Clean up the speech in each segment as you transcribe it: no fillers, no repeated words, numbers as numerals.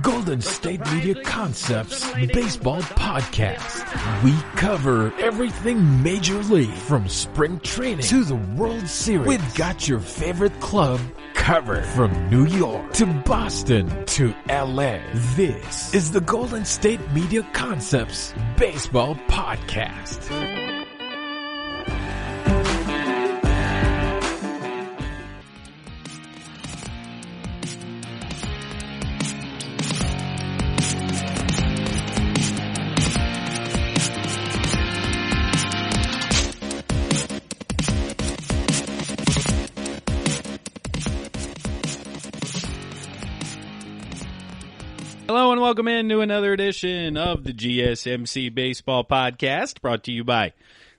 Golden State Media Concepts Baseball Podcast. We cover everything Major League, from spring training to the World Series. We've got your favorite club covered, from New York to Boston to LA. This is the Golden State Media Concepts Baseball Podcast. Hello and welcome into another edition of the GSMC Baseball Podcast, brought to you by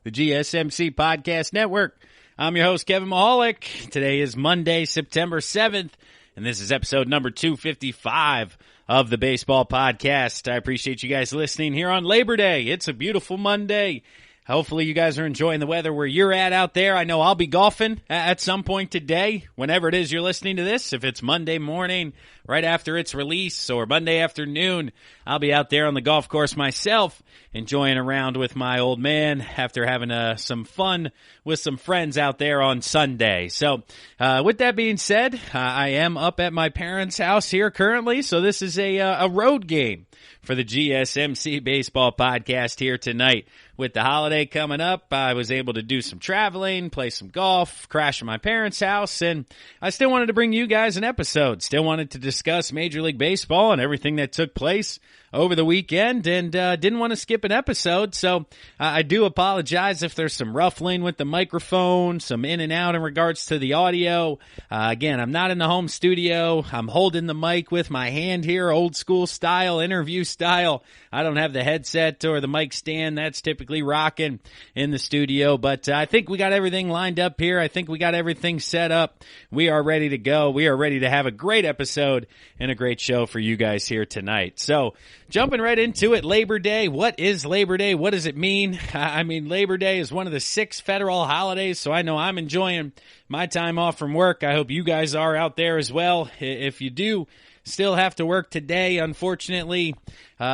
the GSMC Podcast Network. I'm your host, Kevin Mahalik. Today is Monday, September 7th, and this is episode number 255 of the Baseball Podcast. I appreciate you guys listening here on Labor Day. It's a beautiful Monday. Hopefully you guys are enjoying the weather where you're at out there. I know I'll be golfing at some point today, whenever it is you're listening to this. If it's Monday morning, right after its release, or Monday afternoon, I'll be out there on the golf course myself, enjoying a round with my old man after having some fun with some friends out there on Sunday. So with that being said, I am up at my parents' house here currently, so this is a road game for the GSMC Baseball Podcast here tonight. With the holiday coming up, I was able to do some traveling, play some golf, crash at my parents' house, and I still wanted to bring you guys an episode. Still wanted to discuss Major League Baseball and everything that took place over the weekend, and didn't want to skip an episode, so I do apologize if there's some ruffling with the microphone, some in and out in regards to the audio. Again, I'm not in the home studio. I'm holding the mic with my hand here, old school style, interview style. I don't have the headset or the mic stand. That's typically rocking in the studio, but I think we got everything lined up here. I think we got everything set up. We are ready to go. We are ready to have a great episode and a great show for you guys here tonight. So, jumping right into it, Labor Day. What is Labor Day? What does it mean? I mean, Labor Day is one of the 6 federal holidays, so I know I'm enjoying my time off from work. I hope you guys are out there as well. If you do still have to work today, unfortunately,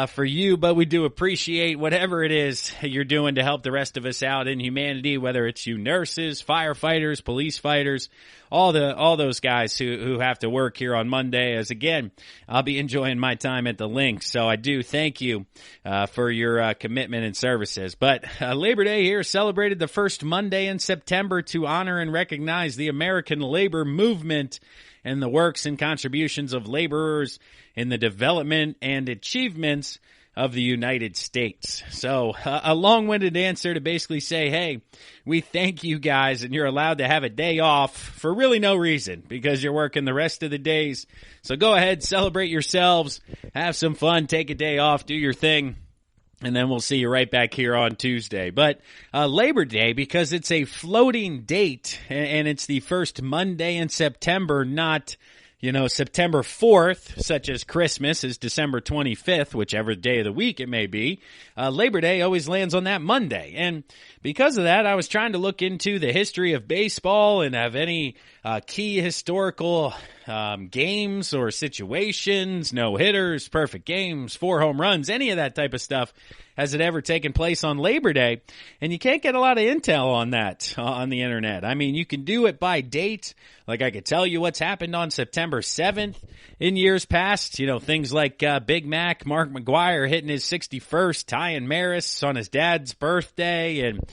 for you, but we do appreciate whatever it is you're doing to help the rest of us out in humanity, whether it's you nurses, firefighters, police fighters, all those guys who have to work here on Monday, as again, I'll be enjoying my time at the link. So I do thank you for your commitment and services. But Labor Day here celebrated the first Monday in September to honor and recognize the American labor movement and the works and contributions of laborers in the development and achievements of the United States. So a long-winded answer to basically say, hey, we thank you guys, and you're allowed to have a day off for really no reason because you're working the rest of the days. So go ahead, celebrate yourselves, have some fun, take a day off, do your thing. And then we'll see you right back here on Tuesday. But Labor Day, because it's a floating date, and it's the first Monday in September, not, September 4th, such as Christmas is December 25th, whichever day of the week it may be. Labor Day always lands on that Monday. And because of that, I was trying to look into the history of baseball and have any key historical games or situations, no-hitters, perfect games, 4 home runs, any of that type of stuff. Has it ever taken place on Labor Day? And you can't get a lot of intel on that on the internet. I mean, you can do it by date. Like I could tell you what's happened on September 7th in years past. Things like Big Mac, Mark McGwire hitting his 61st, Ty Maris on his dad's birthday, and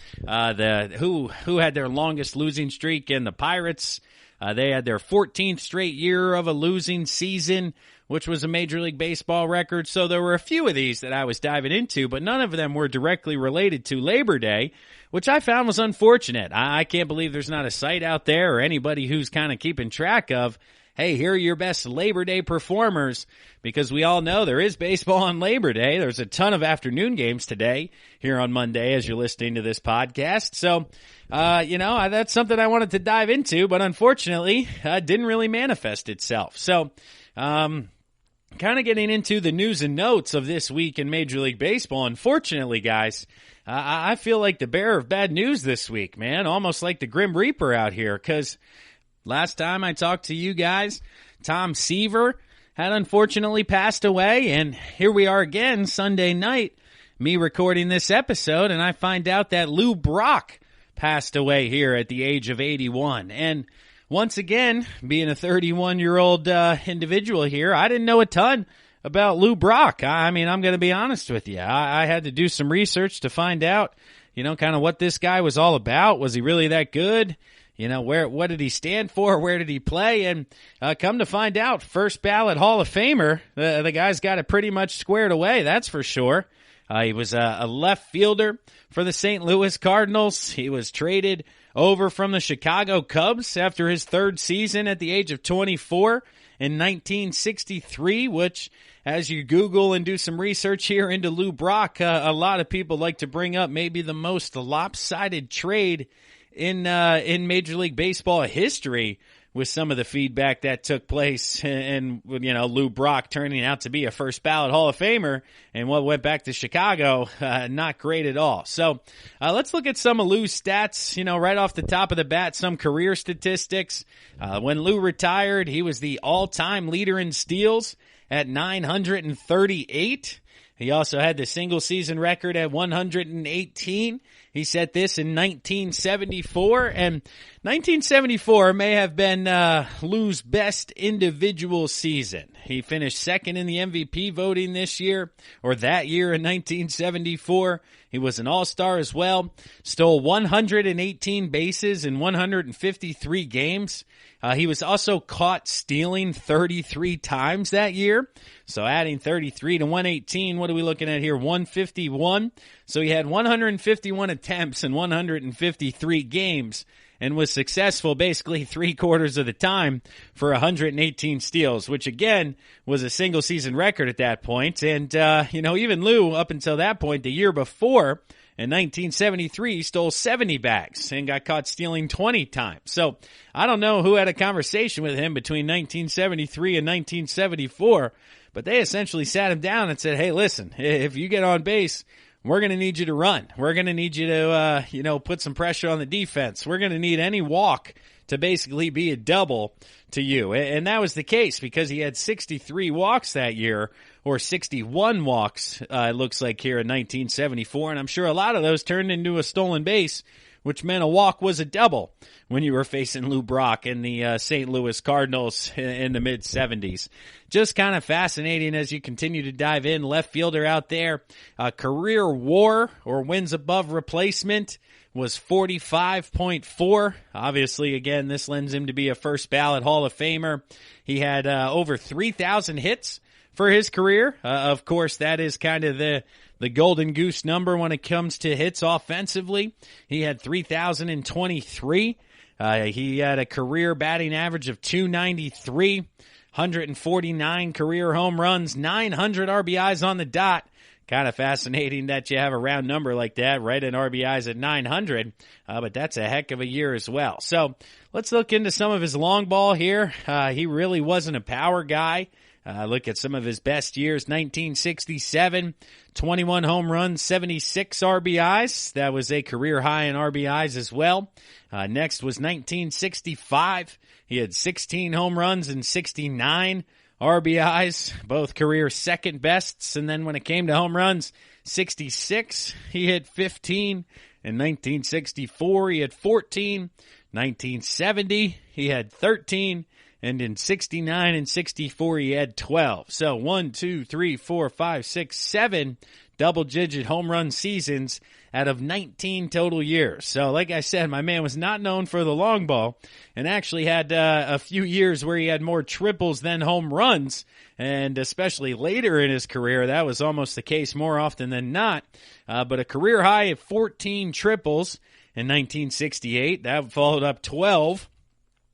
who had their longest losing streak in the Pirates. They had their 14th straight year of a losing season, which was a Major League Baseball record. So there were a few of these that I was diving into, but none of them were directly related to Labor Day, which I found was unfortunate. I can't believe there's not a site out there or anybody who's kind of keeping track of, hey, here are your best Labor Day performers, because we all know there is baseball on Labor Day. There's a ton of afternoon games today here on Monday as you're listening to this podcast. So, that's something I wanted to dive into, but unfortunately, didn't really manifest itself. So, kind of getting into the news and notes of this week in Major League Baseball. Unfortunately, guys, I feel like the bearer of bad news this week, man. Almost like the Grim Reaper out here, because last time I talked to you guys, Tom Seaver had unfortunately passed away, and here we are again Sunday night, me recording this episode, and I find out that Lou Brock passed away here at the age of 81. And once again, being a 31-year-old individual here, I didn't know a ton about Lou Brock. I mean, I'm going to be honest with you. I had to do some research to find out, kind of what this guy was all about. Was he really that good? What did he stand for? Where did he play? And come to find out, first ballot Hall of Famer. The guy's got it pretty much squared away, that's for sure. He was a left fielder for the St. Louis Cardinals. He was traded over from the Chicago Cubs after his third season at the age of 24 in 1963, which, as you Google and do some research here into Lou Brock, a lot of people like to bring up maybe the most lopsided trade in Major League Baseball history, with some of the feedback that took place, and Lou Brock turning out to be a first ballot Hall of Famer, and what went back to Chicago, not great at all. So let's look at some of Lou's stats, right off the top of the bat, some career statistics. When Lou retired, he was the all-time leader in steals at 938. He also had the single season record at 118. He set this in 1974, and 1974 may have been Lou's best individual season. He finished second in the MVP voting this year, or that year in 1974. He was an all-star as well, stole 118 bases in 153 games. He was also caught stealing 33 times that year. So adding 33 to 118, what are we looking at here? 151. So he had 151 attempts in 153 games and was successful basically 3/4 of the time for 118 steals, which again was a single season record at that point. And, even Lou, up until that point, the year before, in 1973, stole 70 bags and got caught stealing 20 times. So I don't know who had a conversation with him between 1973 and 1974, but they essentially sat him down and said, hey, listen, if you get on base, we're going to need you to run. We're going to need you to, put some pressure on the defense. We're going to need any walk to basically be a double to you. And that was the case because he had 63 walks that year, or 61 walks, it looks like here in 1974. And I'm sure a lot of those turned into a stolen base, which meant a walk was a double when you were facing Lou Brock and the St. Louis Cardinals in the mid-70s. Just kind of fascinating as you continue to dive in. Left fielder out there, career WAR, or wins above replacement, was 45.4. Obviously, again, this lends him to be a first ballot Hall of Famer. He had over 3,000 hits for his career. Of course, that is kind of the golden goose number when it comes to hits offensively. He had 3,023. He had a career batting average of 293, 149 career home runs, 900 RBIs on the dot. Kind of fascinating that you have a round number like that, right, in RBIs at 900, but that's a heck of a year as well. So let's look into some of his long ball here. He really wasn't a power guy. Look at some of his best years. 1967, 21 home runs, 76 RBIs. That was a career high in RBIs as well. Next was 1965. He had 16 home runs and 69 RBIs, both career second bests. And then when it came to home runs, 66, he hit 15. In 1964, he had 14. 1970, he had 13. And in 69 and 64, he had 12. So 1, 2, 3, 4, 5, 6, 7 double-digit home run seasons out of 19 total years. So like I said, my man was not known for the long ball and actually had a few years where he had more triples than home runs. And especially later in his career, that was almost the case more often than not. But a career high of 14 triples in 1968. That followed up 12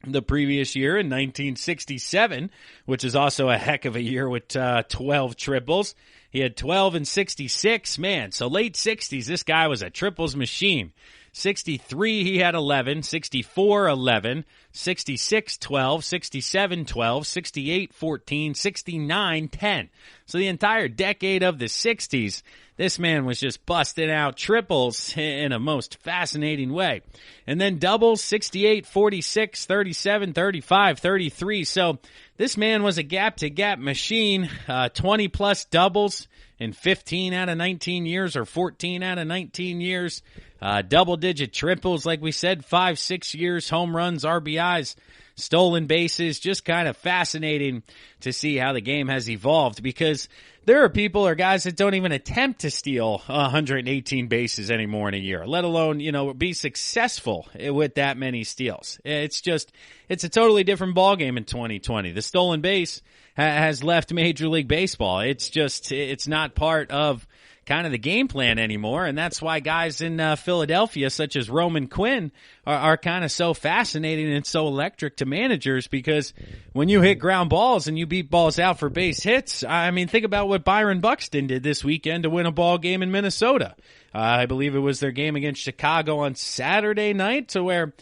the previous year in 1967, which is also a heck of a year with 12 triples. He had 12 in 66. Man, so late 60s, this guy was a triples machine. 63, he had 11. 64, 11. 66, 12. 67, 12. 68, 14. 69, 10. So the entire decade of the 60s, this man was just busting out triples in a most fascinating way. And then doubles, 68, 46, 37, 35, 33. So this man was a gap-to-gap machine, 20-plus doubles in 15 out of 19 years or 14 out of 19 years. Double-digit triples, like we said, 5, 6 years, home runs, RBIs, stolen bases. Just kind of fascinating to see how the game has evolved, because there are people or guys that don't even attempt to steal 118 bases anymore in a year, let alone, be successful with that many steals. It's a totally different ballgame in 2020. The stolen base has left Major League Baseball. It's not part of kind of the game plan anymore, and that's why guys in Philadelphia, such as Roman Quinn, are kind of so fascinating and so electric to managers, because when you hit ground balls and you beat balls out for base hits, I mean, think about what Byron Buxton did this weekend to win a ball game in Minnesota. I believe it was their game against Chicago on Saturday night, to where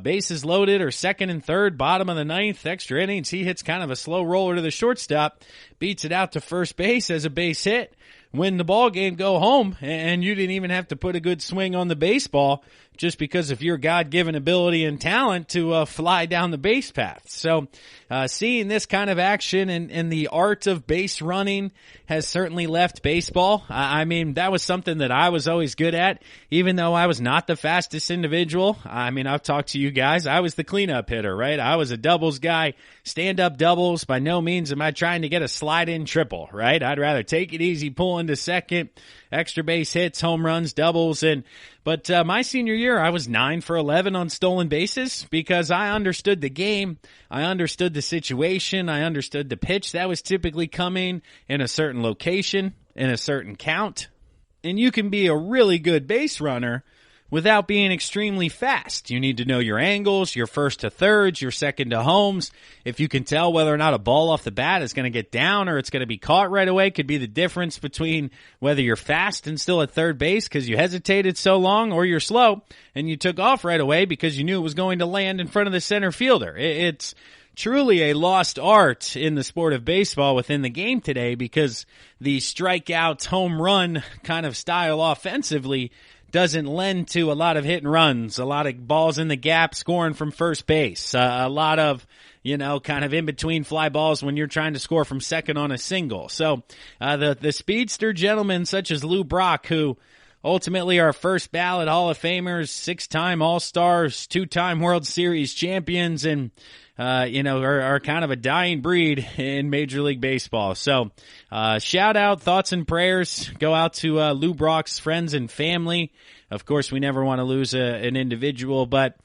bases loaded or second and third, bottom of the ninth, extra innings. He hits kind of a slow roller to the shortstop, beats it out to first base as a base hit, win the ball game, go home, and you didn't even have to put a good swing on the baseball just because of your God-given ability and talent to fly down the base path. So seeing this kind of action and the art of base running has certainly left baseball. I mean, that was something that I was always good at, even though I was not the fastest individual. I mean, I've talked to you guys. I was the cleanup hitter, right? I was a doubles guy, stand-up doubles. By no means am I trying to get a slide-in triple, right? I'd rather take it easy, pull into second, extra base hits, home runs, doubles. But my senior year, I was 9 for 11 on stolen bases, because I understood the game. I understood the situation. I understood the pitch that was typically coming in a certain location, in a certain count. And you can be a really good base runner without being extremely fast. You need to know your angles, your first to thirds, your second to homes. If you can tell whether or not a ball off the bat is going to get down or it's going to be caught right away, could be the difference between whether you're fast and still at third base because you hesitated so long, or you're slow and you took off right away because you knew it was going to land in front of the center fielder. It's truly a lost art in the sport of baseball within the game today, because the strikeouts, home run kind of style offensively doesn't lend to a lot of hit and runs, a lot of balls in the gap, scoring from first base, a lot of, kind of in between fly balls when you're trying to score from second on a single. So the speedster gentlemen such as Lou Brock, who ultimately are first ballot Hall of Famers, 6-time All-Stars, 2-time World Series champions, and are kind of a dying breed in Major League Baseball. So, shout out, thoughts and prayers go out to Lou Brock's friends and family. Of course, we never want to lose an individual, but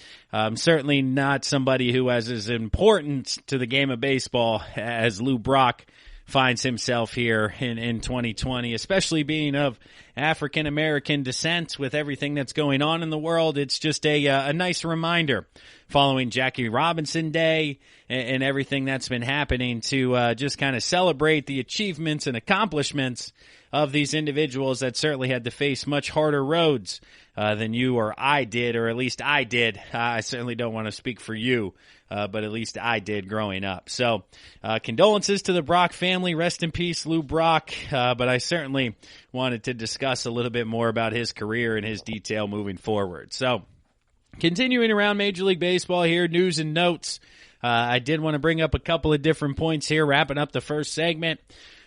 certainly not somebody who has as important to the game of baseball as Lou Brock finds himself here in 2020, especially being of African-American descent with everything that's going on in the world. It's just a nice reminder following Jackie Robinson Day and everything that's been happening to just kind of celebrate the achievements and accomplishments of these individuals that certainly had to face much harder roads than you or I did, or at least I did. I certainly don't want to speak for you, but at least I did growing up. So condolences to the Brock family. Rest in peace, Lou Brock. But I certainly wanted to discuss a little bit more about his career and his detail moving forward. So continuing around Major League Baseball here, news and notes. I did want to bring up a couple of different points here, wrapping up the first segment.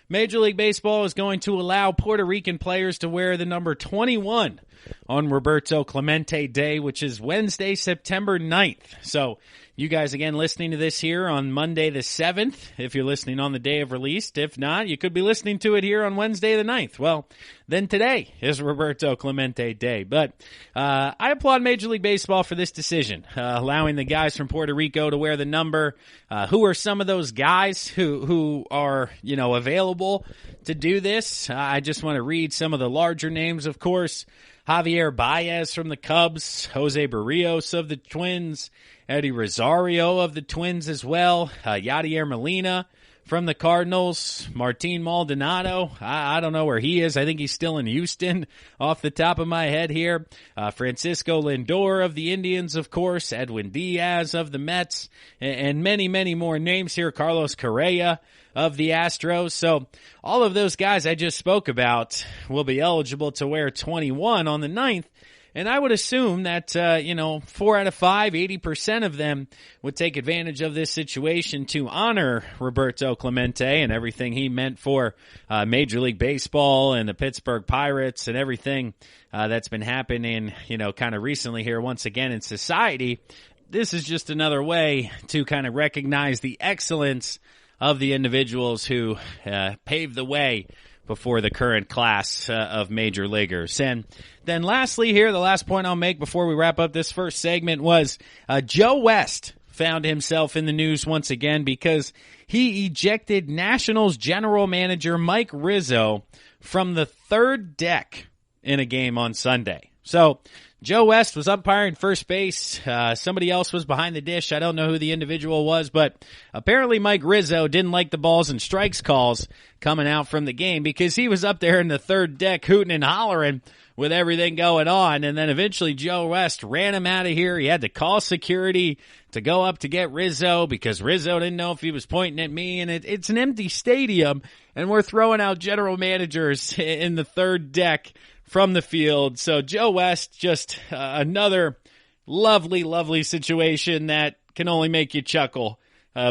Major League Baseball is going to allow Puerto Rican players to wear the number 21 on Roberto Clemente Day, which is Wednesday, September 9th. So you guys, again, listening to this here on Monday the 7th, if you're listening on the day of release. If not, you could be listening to it here on Wednesday the 9th. Well, then today is Roberto Clemente Day. But I applaud Major League Baseball for this decision, allowing the guys from Puerto Rico to wear the number. Who are some of those guys who are, available to do this? I just want to read some of the larger names, of course. Javier Baez from the Cubs, Jose Barrios of the Twins, Eddie Rosario of the Twins as well, Yadier Molina from the Cardinals, Martin Maldonado, I don't know where he is. I think he's still in Houston off the top of my head here. Francisco Lindor of the Indians, of course, Edwin Diaz of the Mets, and many, many more names here. Carlos Correa of the Astros. So all of those guys I just spoke about will be eligible to wear 21 on the 9th. And I would assume that, 4 out of 5, 80% of them would take advantage of this situation to honor Roberto Clemente and everything he meant for Major League Baseball and the Pittsburgh Pirates and everything that's been happening, kind of recently here once again in society. This is just another way to kind of recognize the excellence of the individuals who paved the way before the current class of major leaguers. And then lastly here, the last point I'll make before we wrap up this first segment was Joe West found himself in the news once again because he ejected Nationals general manager Mike Rizzo from the third deck in a game on Sunday. So Joe West was umpiring first base. Somebody else was behind the dish. I don't know who the individual was, but apparently Mike Rizzo didn't like the balls and strikes calls coming out from the game because he was up there in the third deck hooting and hollering with everything going on. And then eventually Joe West ran him out of here. He had to call security to go up to get Rizzo because Rizzo didn't know if he was pointing at me. And it's an empty stadium, and we're throwing out general managers in the third deck from the field. So Joe West, just another lovely, lovely situation that can only make you chuckle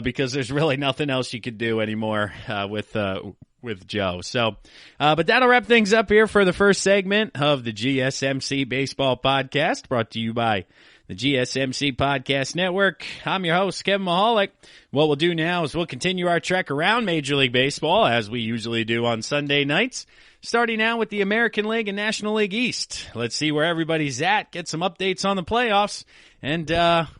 because there's really nothing else you could do anymore with Joe. So, but that'll wrap things up here for the first segment of the GSMC Baseball Podcast, brought to you by the GSMC Podcast Network. I'm your host, Kevin Mahalik. What we'll do now is we'll continue our trek around Major League Baseball, as we usually do on Sunday nights, starting out with the American League and National League East. Let's see where everybody's at, get some updates on the playoffs, and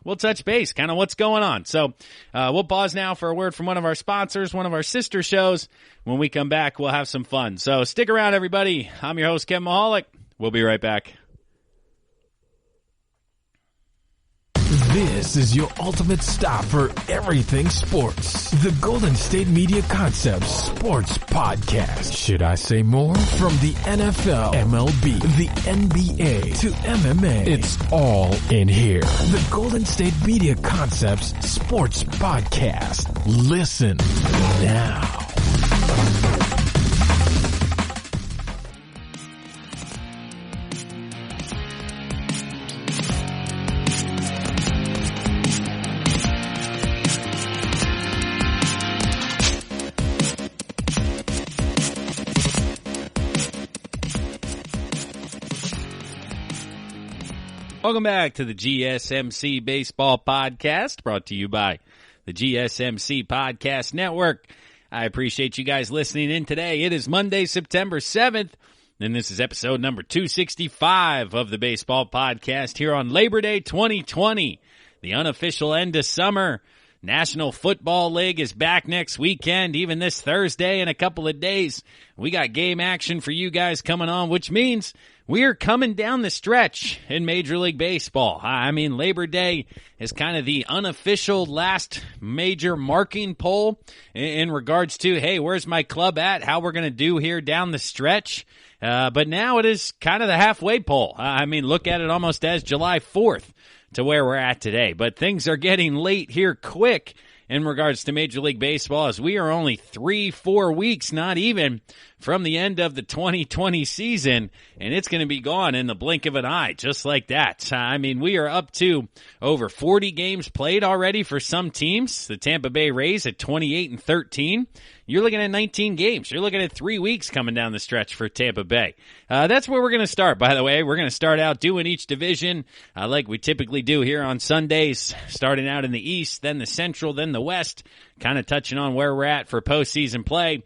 we'll touch base, kind of what's going on. So we'll pause now for a word from one of our sponsors, one of our sister shows. When we come back, we'll have some fun. So stick around, everybody. I'm your host, Kevin Mahalik. We'll be right back. This is your ultimate stop for everything sports. The Golden State Media Concepts Sports Podcast. Should I say more? From the NFL, MLB, the NBA to MMA, it's all in here. The Golden State Media Concepts Sports Podcast. Listen now. Welcome back to the GSMC Baseball Podcast, brought to you by the GSMC Podcast Network. I appreciate you guys listening in today. It is Monday, September 7th, and this is episode number 265 of the Baseball Podcast here on Labor Day 2020, the unofficial end of summer. National Football League is back next weekend, even this Thursday in a couple of days. We got game action for you guys coming on, which means we're coming down the stretch in Major League Baseball. I mean, Labor Day is kind of the unofficial last major marking pole in regards to, hey, where's my club at? How we're going to do here down the stretch. But now it is kind of the halfway pole. I mean, look at it almost as July 4th to where we're at today. But things are getting late here quick in regards to Major League Baseball, as we are only 3-4 weeks, not even, from the end of the 2020 season, and it's going to be gone in the blink of an eye, just like that. I mean, we are up to over 40 games played already for some teams. The Tampa Bay Rays at 28-13. You're looking at 19 games. You're looking at 3 weeks coming down the stretch for Tampa Bay. That's where we're going to start, by the way. We're going to start out doing each division like we typically do here on Sundays, starting out in the East, then the Central, then the West, kind of touching on where we're at for postseason play,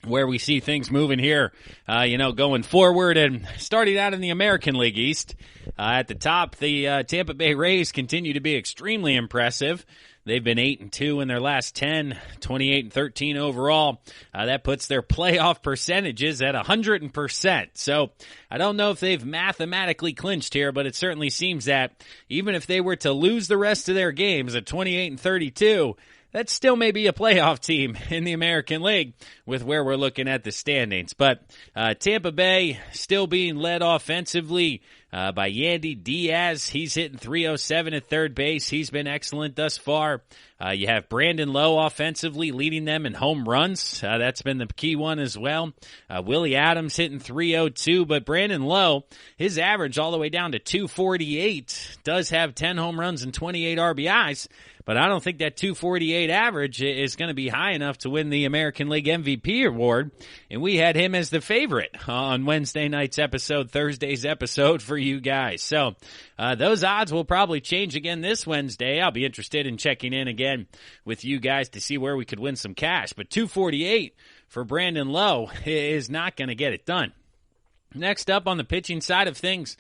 where we see things moving here, going forward, and starting out in the American League East. At the top, the Tampa Bay Rays continue to be extremely impressive. They've been 8-2 in their last 10, 28-13 overall. That puts their playoff percentages at 100%. So I don't know if they've mathematically clinched here, but it certainly seems that even if they were to lose the rest of their games at 28-32, that still may be a playoff team in the American League with where we're looking at the standings. But Tampa Bay still being led offensively by Yandy Diaz. He's hitting .307 at third base. He's been excellent thus far. You have Brandon Lowe offensively leading them in home runs. That's been the key one as well. Willie Adams hitting .302, but Brandon Lowe, his average all the way down to .248, does have 10 home runs and 28 RBIs. But I don't think that .248 average is going to be high enough to win the American League MVP award. And we had him as the favorite on Wednesday night's episode, Thursday's episode for you guys. So those odds will probably change again this Wednesday. I'll be interested in checking in again with you guys to see where we could win some cash. But .248 for Brandon Lowe is not going to get it done. Next up on the pitching side of things,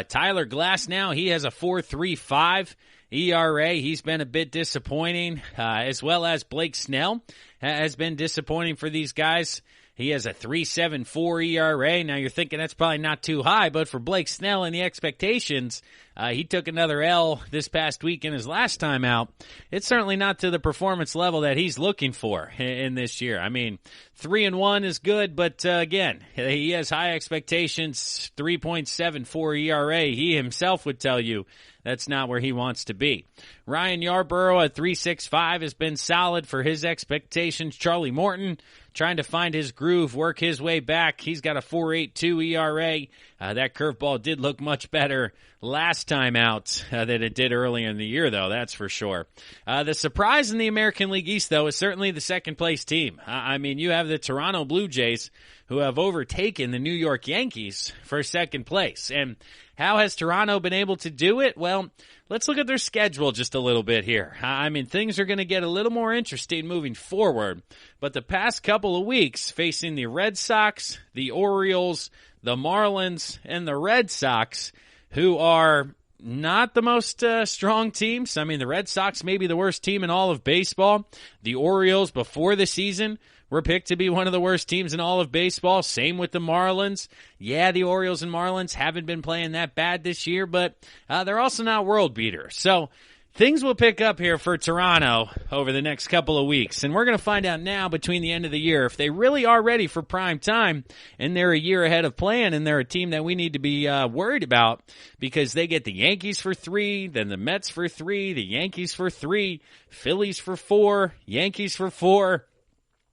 Tyler Glasnow, he has a .435 ERA. He's been a bit disappointing, as well as Blake Snell has been disappointing for these guys. He has a .374 ERA. Now you're thinking that's probably not too high, but for Blake Snell and the expectations, he took another L this past week in his last time out. It's certainly not to the performance level that he's looking for in this year. I mean, 3-1 is good, but again, he has high expectations, 3.74 ERA. He himself would tell you that's not where he wants to be. Ryan Yarborough at .365 has been solid for his expectations. Charlie Morton trying to find his groove, work his way back. He's got a .482 ERA. That curveball did look much better last time out than it did earlier in the year, though, that's for sure. The surprise in the American League East, though, is certainly the second-place team. I mean, you have the Toronto Blue Jays, who have overtaken the New York Yankees for second place. And how has Toronto been able to do it? Well, let's look at their schedule just a little bit here. I mean, things are going to get a little more interesting moving forward. But the past couple of weeks, facing the Red Sox, the Orioles, the Marlins, and the Red Sox, who are not the most strong teams. I mean, the Red Sox may be the worst team in all of baseball. The Orioles, before the season, were picked to be one of the worst teams in all of baseball. Same with the Marlins. Yeah, the Orioles and Marlins haven't been playing that bad this year, but they're also not world beaters. So things will pick up here for Toronto over the next couple of weeks. And we're going to find out now between the end of the year if they really are ready for prime time and they're a year ahead of plan and they're a team that we need to be worried about because they get the Yankees for 3, then the Mets for 3, the Yankees for 3, Phillies for 4, Yankees for 4.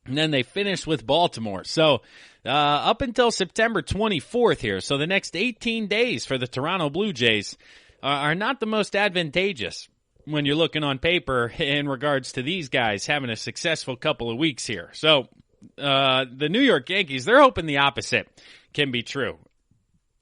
And then they finish with Baltimore. So up until September 24th here, so the next 18 days for the Toronto Blue Jays are not the most advantageous when you're looking on paper in regards to these guys having a successful couple of weeks here. So the New York Yankees, they're hoping the opposite can be true.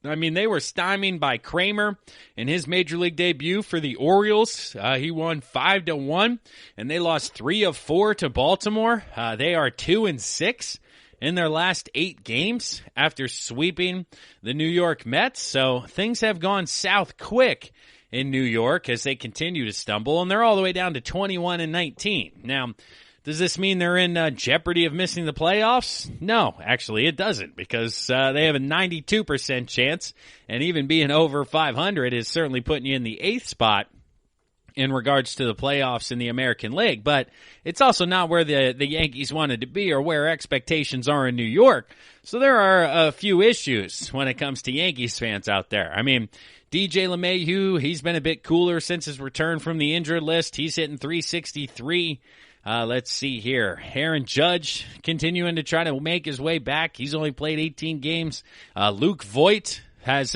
I mean, they were stymied by Kramer in his major league debut for the Orioles. He won 5-1, and they lost 3 of 4 to Baltimore. They are 2-6 in their last 8 games after sweeping the New York Mets. So things have gone south quick in New York as they continue to stumble, and they're all the way down to 21-19. Now, does this mean they're in jeopardy of missing the playoffs? No, actually it doesn't, because they have a 92% chance, and even being over 500 is certainly putting you in the 8th spot in regards to the playoffs in the American League. But it's also not where the Yankees wanted to be or where expectations are in New York. So there are a few issues when it comes to Yankees fans out there. I mean, DJ LeMahieu, he's been a bit cooler since his return from the injured list. He's hitting .363. Let's see here. Aaron Judge continuing to try to make his way back. He's only played 18 games. Luke Voit has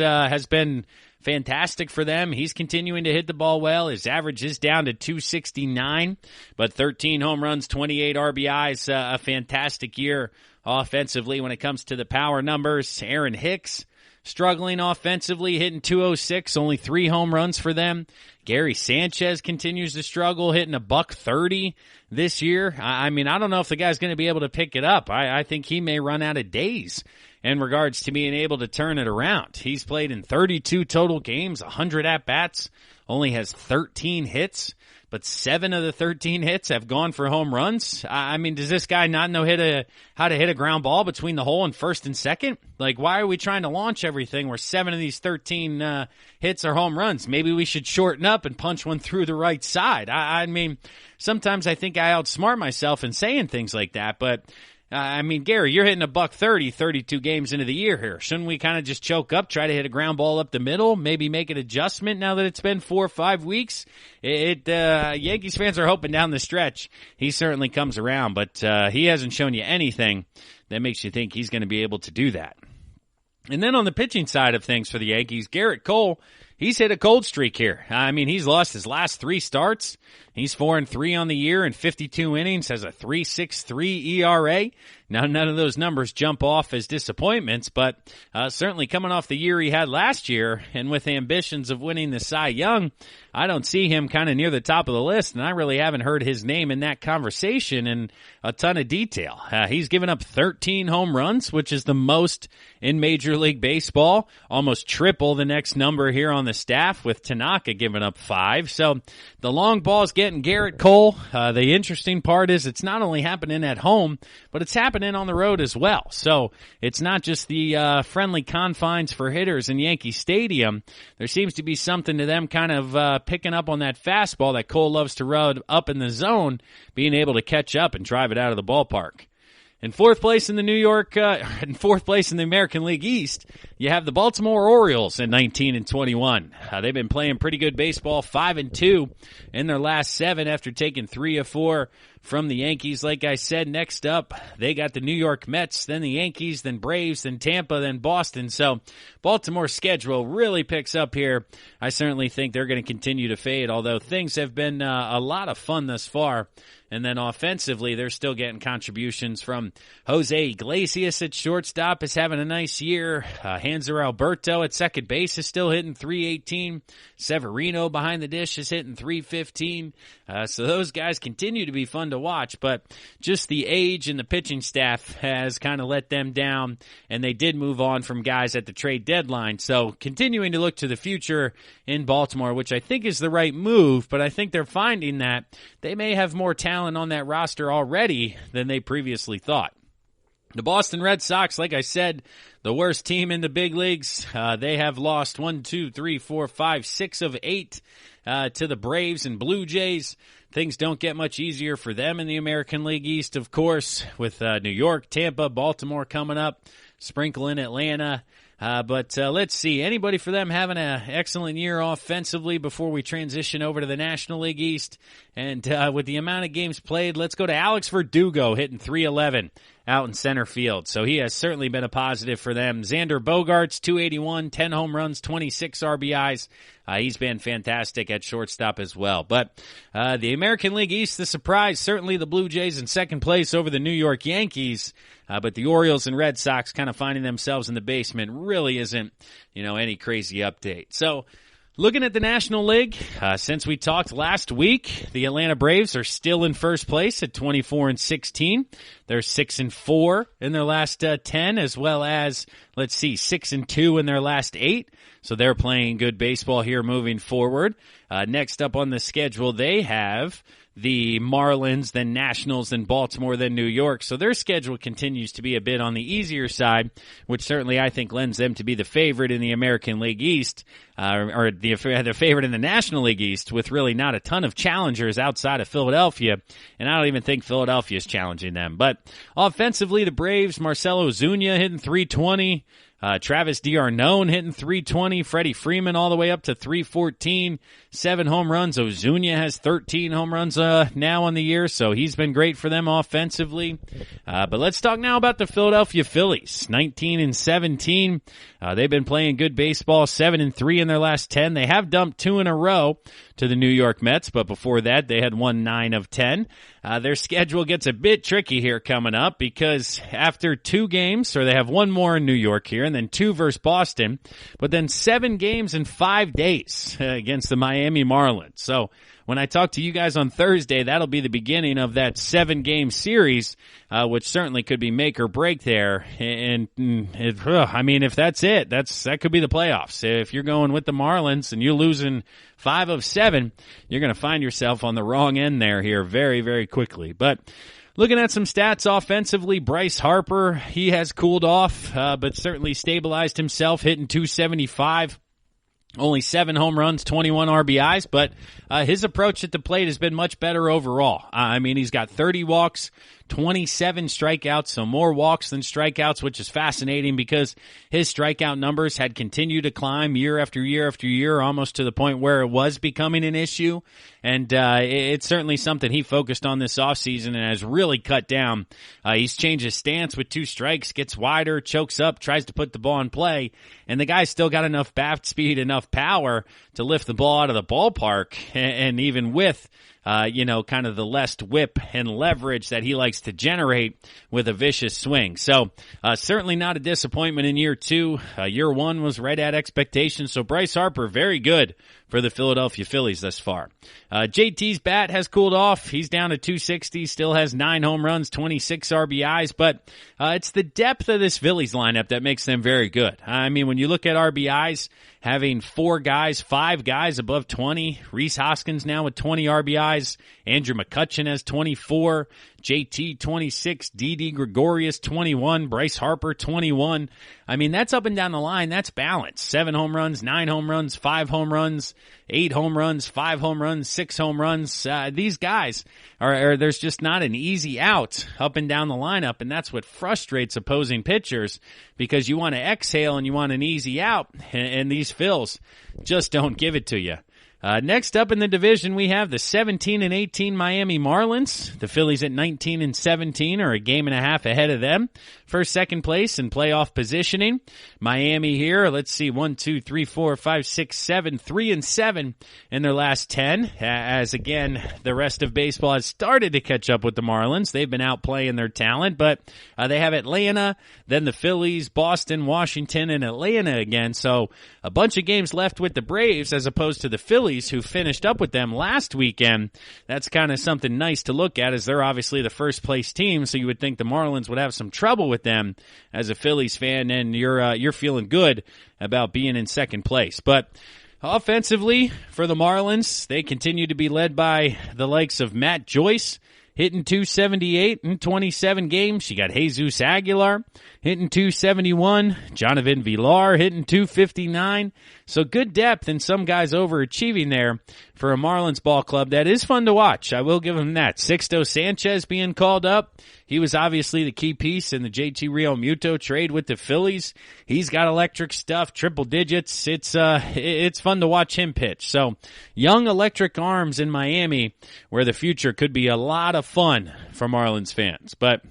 been fantastic for them. He's continuing to hit the ball well. His average is down to .269, but 13 home runs, 28 RBIs, a fantastic year offensively when it comes to the power numbers. Aaron Hicks struggling offensively, hitting .206, only 3 home runs for them. Gary Sanchez continues to struggle, hitting $130 this year. I mean, I don't know if the guy's going to be able to pick it up. I think he may run out of days in regards to being able to turn it around. He's played in 32 total games, 100 at-bats, only has 13 hits, but 7 of the 13 hits have gone for home runs. I mean, does this guy not know how to hit a ground ball between the hole and first and second? Like, why are we trying to launch everything where 7 of these 13 hits are home runs? Maybe we should shorten up and punch one through the right side. I mean, sometimes I think I outsmart myself in saying things like that, but I mean, Gary, you're hitting a $130, 32 games into the year here. Shouldn't we kind of just choke up, try to hit a ground ball up the middle, maybe make an adjustment now that it's been 4 or 5 weeks? Yankees fans are hoping down the stretch he certainly comes around, but he hasn't shown you anything that makes you think he's going to be able to do that. And then on the pitching side of things for the Yankees, Garrett Cole, he's hit a cold streak here. I mean, he's lost his last 3 starts. He's 4-3 on the year in 52 innings, has a 3.63 ERA. Now, none of those numbers jump off as disappointments, but certainly coming off the year he had last year and with ambitions of winning the Cy Young, I don't see him kind of near the top of the list, and I really haven't heard his name in that conversation in a ton of detail. He's given up 13 home runs, which is the most in Major League Baseball, almost triple the next number here on the staff with Tanaka giving up 5. So the long ball's getting Garrett Cole. The interesting part is it's not only happening at home, but it's happening on the road as well. So it's not just the friendly confines for hitters in Yankee Stadium. There seems to be something to them kind of picking up on that fastball that Cole loves to rub up in the zone, being able to catch up and drive it out of the ballpark. In fourth place in the American League East, you have the Baltimore Orioles at 19-21. They've been playing pretty good baseball, 5-2 in their last 7 after taking 3 of 4 from the Yankees. Like I said, next up, they got the New York Mets, then the Yankees, then Braves, then Tampa, then Boston. So Baltimore's schedule really picks up here. I certainly think they're going to continue to fade, although things have been a lot of fun thus far. And then offensively, they're still getting contributions from Jose Iglesias at shortstop is having a nice year. Hanser Alberto at second base is still hitting .318. Severino behind the dish is hitting .315. So those guys continue to be fun to watch, but just the age and the pitching staff has kind of let them down, and they did move on from guys at the trade deadline. So continuing to look to the future in Baltimore, which I think is the right move, but I think they're finding that they may have more talent on that roster already than they previously thought. The Boston Red Sox, like I said, the worst team in the big leagues. They have lost 6 of 8 to the Braves and Blue Jays. Things don't get much easier for them in the American League East, of course, with New York, Tampa, Baltimore coming up, sprinkle in Atlanta. But let's see. Anybody for them having an excellent year offensively before we transition over to the National League East? And with the amount of games played, let's go to Alex Verdugo hitting .311 out in center field. So he has certainly been a positive for them. Xander Bogaerts, .281, 10 home runs, 26 RBIs. He's been fantastic at shortstop as well. But the American League East, the surprise, certainly the Blue Jays in second place over the New York Yankees. But the Orioles and Red Sox kind of finding themselves in the basement really isn't, any crazy update. So looking at the National League, since we talked last week, the Atlanta Braves are still in first place at 24-16. They're 6-4 in their last 10, as well as, 6-2 in their last 8. So they're playing good baseball here moving forward. Next up on the schedule, they have the Marlins, then Nationals, then Baltimore, then New York. So their schedule continues to be a bit on the easier side, which certainly I think lends them to be the favorite in the American League East, or the favorite in the National League East, with really not a ton of challengers outside of Philadelphia. And I don't even think Philadelphia is challenging them. But offensively, the Braves, Marcell Ozuna hitting .320. Travis d'Arnaud hitting .320. Freddie Freeman all the way up to .314. 7 home runs. Ozuna has 13 home runs now on the year, so he's been great for them offensively. But let's talk now about the Philadelphia Phillies. 19-17. They've been playing good baseball. 7-3 in their last 10. They have dumped 2 in a row to the New York Mets, but before that they had won 9 of 10. Their schedule gets a bit tricky here coming up because after 2 games, or they have 1 more in New York here, and then 2 versus Boston, but then 7 games in 5 days against the Miami Marlins. So when I talk to you guys on Thursday, that'll be the beginning of that 7-game series, which certainly could be make or break there. And if that's it, that could be the playoffs. If you're going with the Marlins and you're losing 5 of 7, you're going to find yourself on the wrong end there here very, very quickly. But looking at some stats offensively, Bryce Harper, he has cooled off, but certainly stabilized himself, hitting .275. Only 7 home runs, 21 RBIs, but his approach at the plate has been much better overall. He's got 30 walks, 27 strikeouts, so more walks than strikeouts, which is fascinating because his strikeout numbers had continued to climb year after year after year, almost to the point where it was becoming an issue. And it's certainly something he focused on this offseason and has really cut down. He's changed his stance with 2 strikes, gets wider, chokes up, tries to put the ball in play, and the guy's still got enough bat speed, enough power to lift the ball out of the ballpark, and even with kind of the less whip and leverage that he likes to generate with a vicious swing. So certainly not a disappointment in year 2. Year 1 was right at expectations. So Bryce Harper, very good for the Philadelphia Phillies thus far. JT's bat has cooled off. He's down to .260, still has 9 home runs, 26 RBIs, but it's the depth of this Phillies lineup that makes them very good. When you look at RBIs, having 5 guys above 20, Rhys Hoskins now with 20 RBIs, Andrew McCutchen has 24, JT 26, Didi Gregorius 21, Bryce Harper 21. That's up and down the line. That's balance. 7 home runs, 9 home runs, 5 home runs, 8 home runs, 5 home runs, 6 home runs. These guys there's just not an easy out up and down the lineup, and that's what frustrates opposing pitchers because you want to exhale and you want an easy out, and these Phils just don't give it to you. Next up in the division, we have the 17-18 Miami Marlins. The Phillies at 19-17 are a game and a half ahead of them. First, second place in playoff positioning. Miami here, let's see, 1, 2, 3, 4, 5, 6, 7, 3-7 in their last 10. As again, the rest of baseball has started to catch up with the Marlins. They've been outplaying their talent, but they have Atlanta, then the Phillies, Boston, Washington, and Atlanta again. So a bunch of games left with the Braves as opposed to the Phillies, who finished up with them last weekend. That's kind of something nice to look at, as they're obviously the first place team, so you would think the Marlins would have some trouble with them as a Phillies fan, and you're feeling good about being in second place. But offensively, for the Marlins, they continue to be led by the likes of Matt Joyce, hitting .278 in 27 games. You got Jesus Aguilar hitting .271. Jonathan Villar hitting .259. So good depth and some guys overachieving there for a Marlins ball club that is fun to watch. I will give them that. Sixto Sanchez being called up. He was obviously the key piece in the JT Realmuto trade with the Phillies. He's got electric stuff, triple digits. It's fun to watch him pitch. So young electric arms in Miami, where the future could be a lot of fun for Marlins fans. But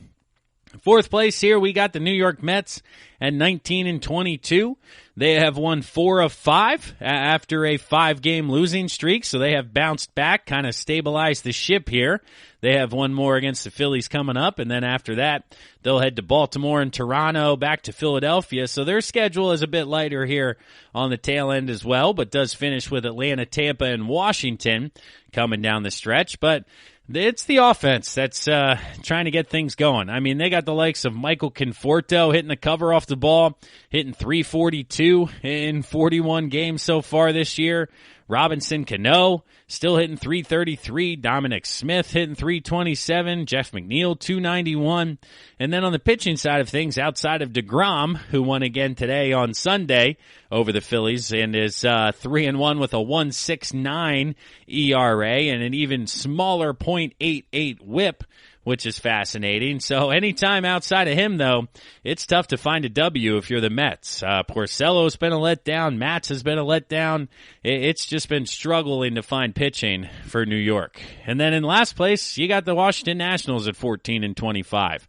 fourth place here, we got the New York Mets at 19-22. They have won 4 of 5 after a 5-game losing streak, so they have bounced back, kind of stabilized the ship here. They have one more against the Phillies coming up, and then after that, they'll head to Baltimore and Toronto, back to Philadelphia. So their schedule is a bit lighter here on the tail end as well, but does finish with Atlanta, Tampa, and Washington coming down the stretch. But it's the offense that's trying to get things going. They got the likes of Michael Conforto hitting the cover off the ball, hitting .342 in 41 games so far this year. Robinson Cano still hitting .333. Dominic Smith hitting .327. Jeff McNeil .291. And then on the pitching side of things, outside of DeGrom, who won again today on Sunday over the Phillies and is 3-1 with a 1.69 ERA and an even smaller .88 WHIP, which is fascinating. So anytime outside of him, though, it's tough to find a W if you're the Mets. Porcello's been a letdown. Matz has been a letdown. It's just been struggling to find pitching for New York. And then in last place, you got the Washington Nationals at 14-25.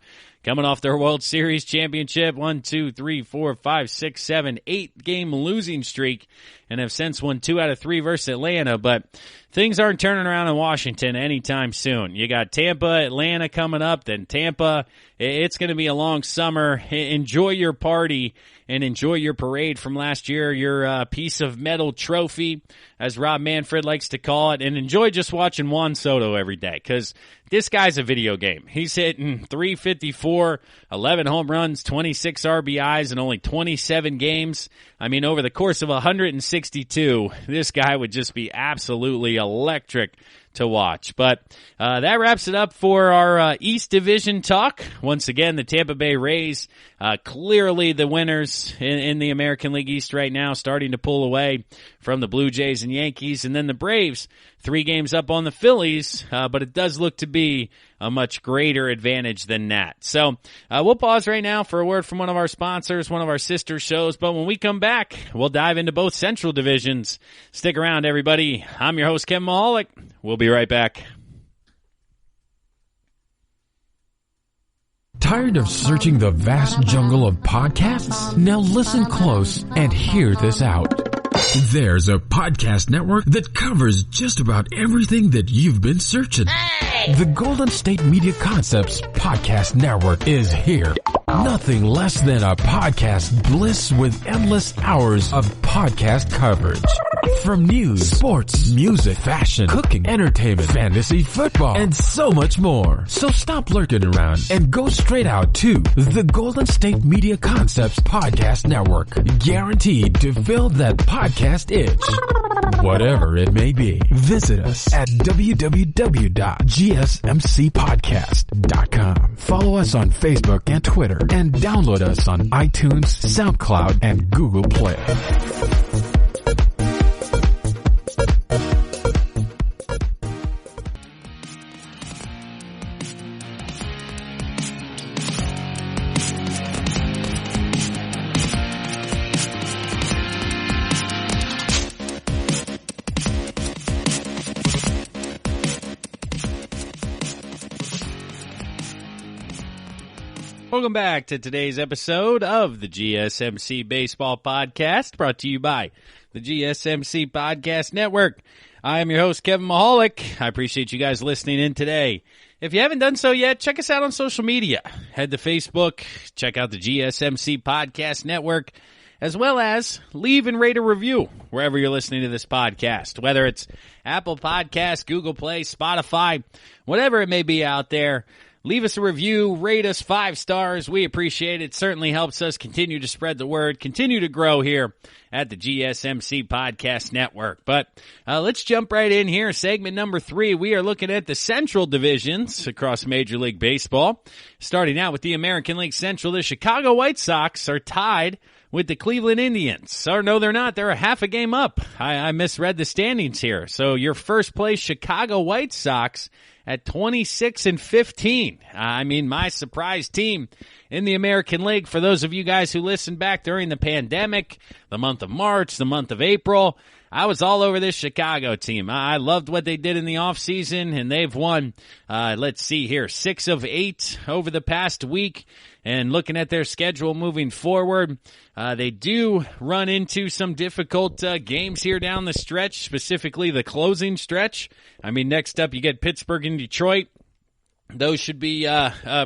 Coming off their World Series championship, 8-game losing streak, and have since won 2 out of 3 versus Atlanta, but things aren't turning around in Washington anytime soon. You got Tampa, Atlanta coming up, then Tampa. It's going to be a long summer. Enjoy your party and enjoy your parade from last year, your piece of metal trophy, as Rob Manfred likes to call it, and enjoy just watching Juan Soto every day, because this guy's a video game. He's hitting .354, 11 home runs, 26 RBIs in only 27 games. I mean, over the course of 162, this guy would just be absolutely electric to watch. But that wraps it up for our East Division talk. Once again, the Tampa Bay Rays, clearly the winners in the American League East right now, starting to pull away from the Blue Jays and Yankees. And then the Braves, 3 games up on the Phillies, but it does look to be a much greater advantage than that. So we'll pause right now for a word from one of our sponsors, one of our sister shows. But when we come back, we'll dive into both Central divisions. Stick around, everybody. I'm your host, Kevin Mahalik. We'll be right back. Tired of searching the vast jungle of podcasts? Now listen close and hear this out. There's a podcast network that covers just about everything that you've been searching. Hey! The Golden State Media Concepts Podcast Network is here. Nothing less than a podcast bliss with endless hours of podcast coverage. From news, sports, music, fashion, cooking, entertainment, fantasy, football, and so much more. So stop lurking around and go straight out to the Golden State Media Concepts Podcast Network. Guaranteed to fill that podcast itch. Whatever it may be. Visit us at www.gsmcpodcast.com. Follow us on Facebook and Twitter, and download us on iTunes, SoundCloud, and Google Play. Welcome back to today's episode of the GSMC Baseball Podcast, brought to you by the GSMC Podcast Network. I am your host, Kevin Mahalik. I appreciate you guys listening in today. If you haven't done so yet, check us out on social media. Head to Facebook, check out the GSMC Podcast Network, as well as leave and rate a review wherever you're listening to this podcast, whether it's Apple Podcasts, Google Play, Spotify, whatever it may be out there. Leave us a review, rate us 5 stars. We appreciate it. It certainly helps us continue to spread the word, continue to grow here at the GSMC Podcast Network. But let's jump right in here. Segment number 3, we are looking at the Central divisions across Major League Baseball. Starting out with the American League Central, the Chicago White Sox are tied with the Cleveland Indians. Or no, they're not. They're a half a game up. I misread the standings here. So your first place Chicago White Sox at 26-15. I mean, my surprise team in the American League. For those of you guys who listened back during the pandemic, the month of March, the month of April, I was all over this Chicago team. I loved what they did in the offseason, and they've won, let's see here, 6 of 8 over the past week. And looking at their schedule moving forward, they do run into some difficult games here down the stretch, specifically the closing stretch. I mean, next up you get Pittsburgh and Detroit. Those should be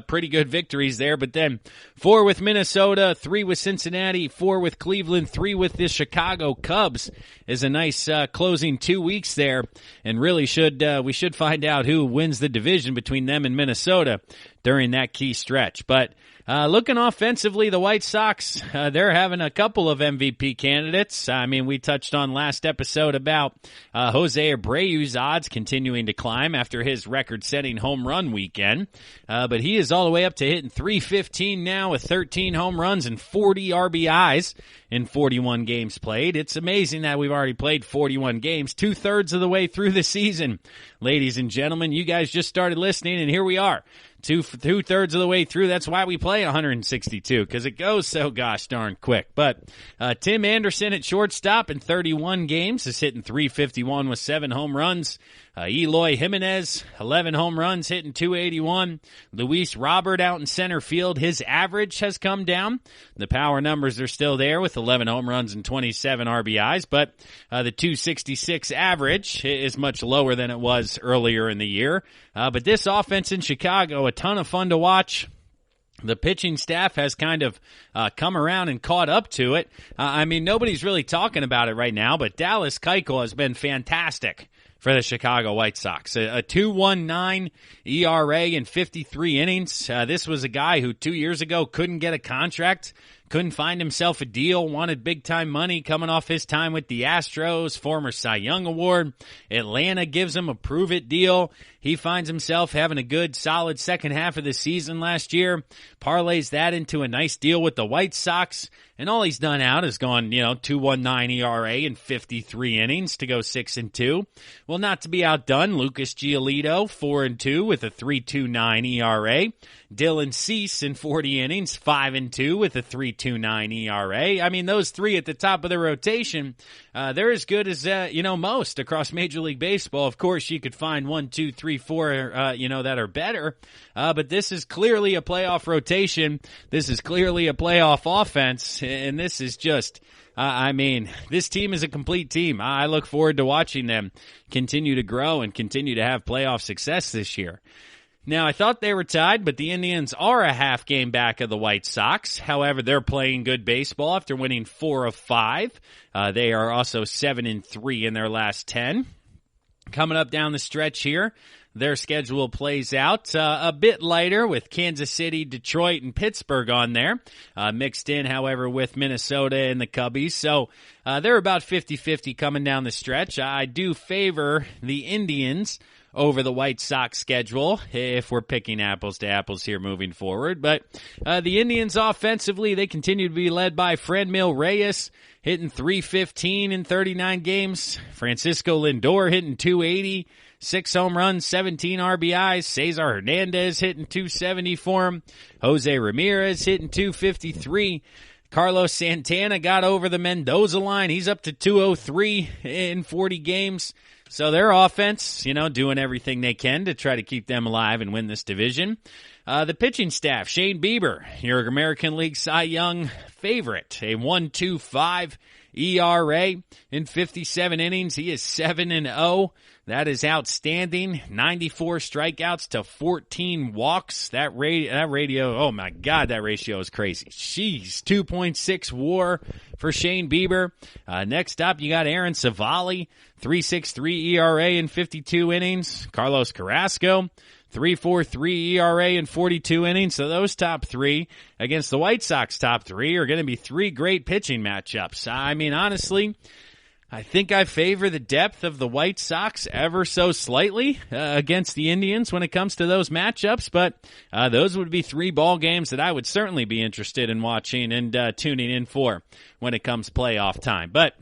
pretty good victories there. But then 4 with Minnesota, 3 with Cincinnati, 4 with Cleveland, 3 with the Chicago Cubs is a nice closing 2 weeks there. And really we should find out who wins the division between them and Minnesota during that key stretch. But looking offensively, the White Sox, they're having a couple of MVP candidates. I mean, we touched on last episode about Jose Abreu's odds continuing to climb after his record-setting home run weekend. But he is all the way up to hitting .315 now with 13 home runs and 40 RBIs in 41 games played. It's amazing that we've already played 41 games, 2/3 of the way through the season. Ladies and gentlemen, you guys just started listening, and here we are. Two-thirds of the way through. That's why we play 162, because it goes so gosh darn quick. But Tim Anderson at shortstop in 31 games is hitting .351 with 7 home runs. Eloy Jimenez, 11 home runs, hitting .281. Luis Robert out in center field. His average has come down. The power numbers are still there with 11 home runs and 27 RBIs, but the .266 average is much lower than it was earlier in the year. But this offense in Chicago, a ton of fun to watch. The pitching staff has kind of come around and caught up to it. Nobody's really talking about it right now, but Dallas Keuchel has been fantastic for the Chicago White Sox. A 2.19 ERA in 53 innings. This was a guy who 2 years ago couldn't get a contract, couldn't find himself a deal, wanted big-time money coming off his time with the Astros, former Cy Young Award. Atlanta gives him a prove-it deal. He finds himself having a good, solid second half of the season last year, parlays that into a nice deal with the White Sox, and all he's done out is gone, 2.19 ERA in 53 innings to go 6-2. Well, not to be outdone, Lucas Giolito, 4-2 with a 3.29 ERA. Dylan Cease in 40 innings, 5-2 with a 3.29 ERA. Those three at the top of the rotation, they're as good as, most across Major League Baseball. Of course, you could find 1, 2, 3, 4, that are better. But this is clearly a playoff rotation. This is clearly a playoff offense. And this is just, this team is a complete team. I look forward to watching them continue to grow and continue to have playoff success this year. Now, I thought they were tied, but the Indians are a half game back of the White Sox. However, they're playing good baseball after winning 4 of 5. They are also 7-3 in their last 10. Coming up down the stretch here, their schedule plays out a bit lighter with Kansas City, Detroit, and Pittsburgh on there. Mixed in, however, with Minnesota and the Cubbies. So they're about 50-50 coming down the stretch. I do favor the Indians over the White Sox schedule, if we're picking apples to apples here moving forward. But the Indians offensively, they continue to be led by Franmil Reyes, hitting .315 in 39 games. Francisco Lindor hitting .280, 6 home runs, 17 RBIs. Cesar Hernandez hitting .270 for him. Jose Ramirez hitting .253. Carlos Santana got over the Mendoza line. He's up to .203 in 40 games. So their offense, doing everything they can to try to keep them alive and win this division. The pitching staff, Shane Bieber, your American League Cy Young favorite, a 1.25 ERA in 57 innings. He is 7-0. That is outstanding. 94 strikeouts to 14 walks. That radio, oh my God, that ratio is crazy. Jeez, 2.6 WAR for Shane Bieber. Next up, you got Aaron Savali, 3.63 ERA in 52 innings. Carlos Carrasco, 3.43 ERA in 42 innings. So those top three against the White Sox top three are going to be three great pitching matchups. Honestly, I think I favor the depth of the White Sox ever so slightly against the Indians when it comes to those matchups, but those would be 3 ball games that I would certainly be interested in watching and tuning in for when it comes playoff time. But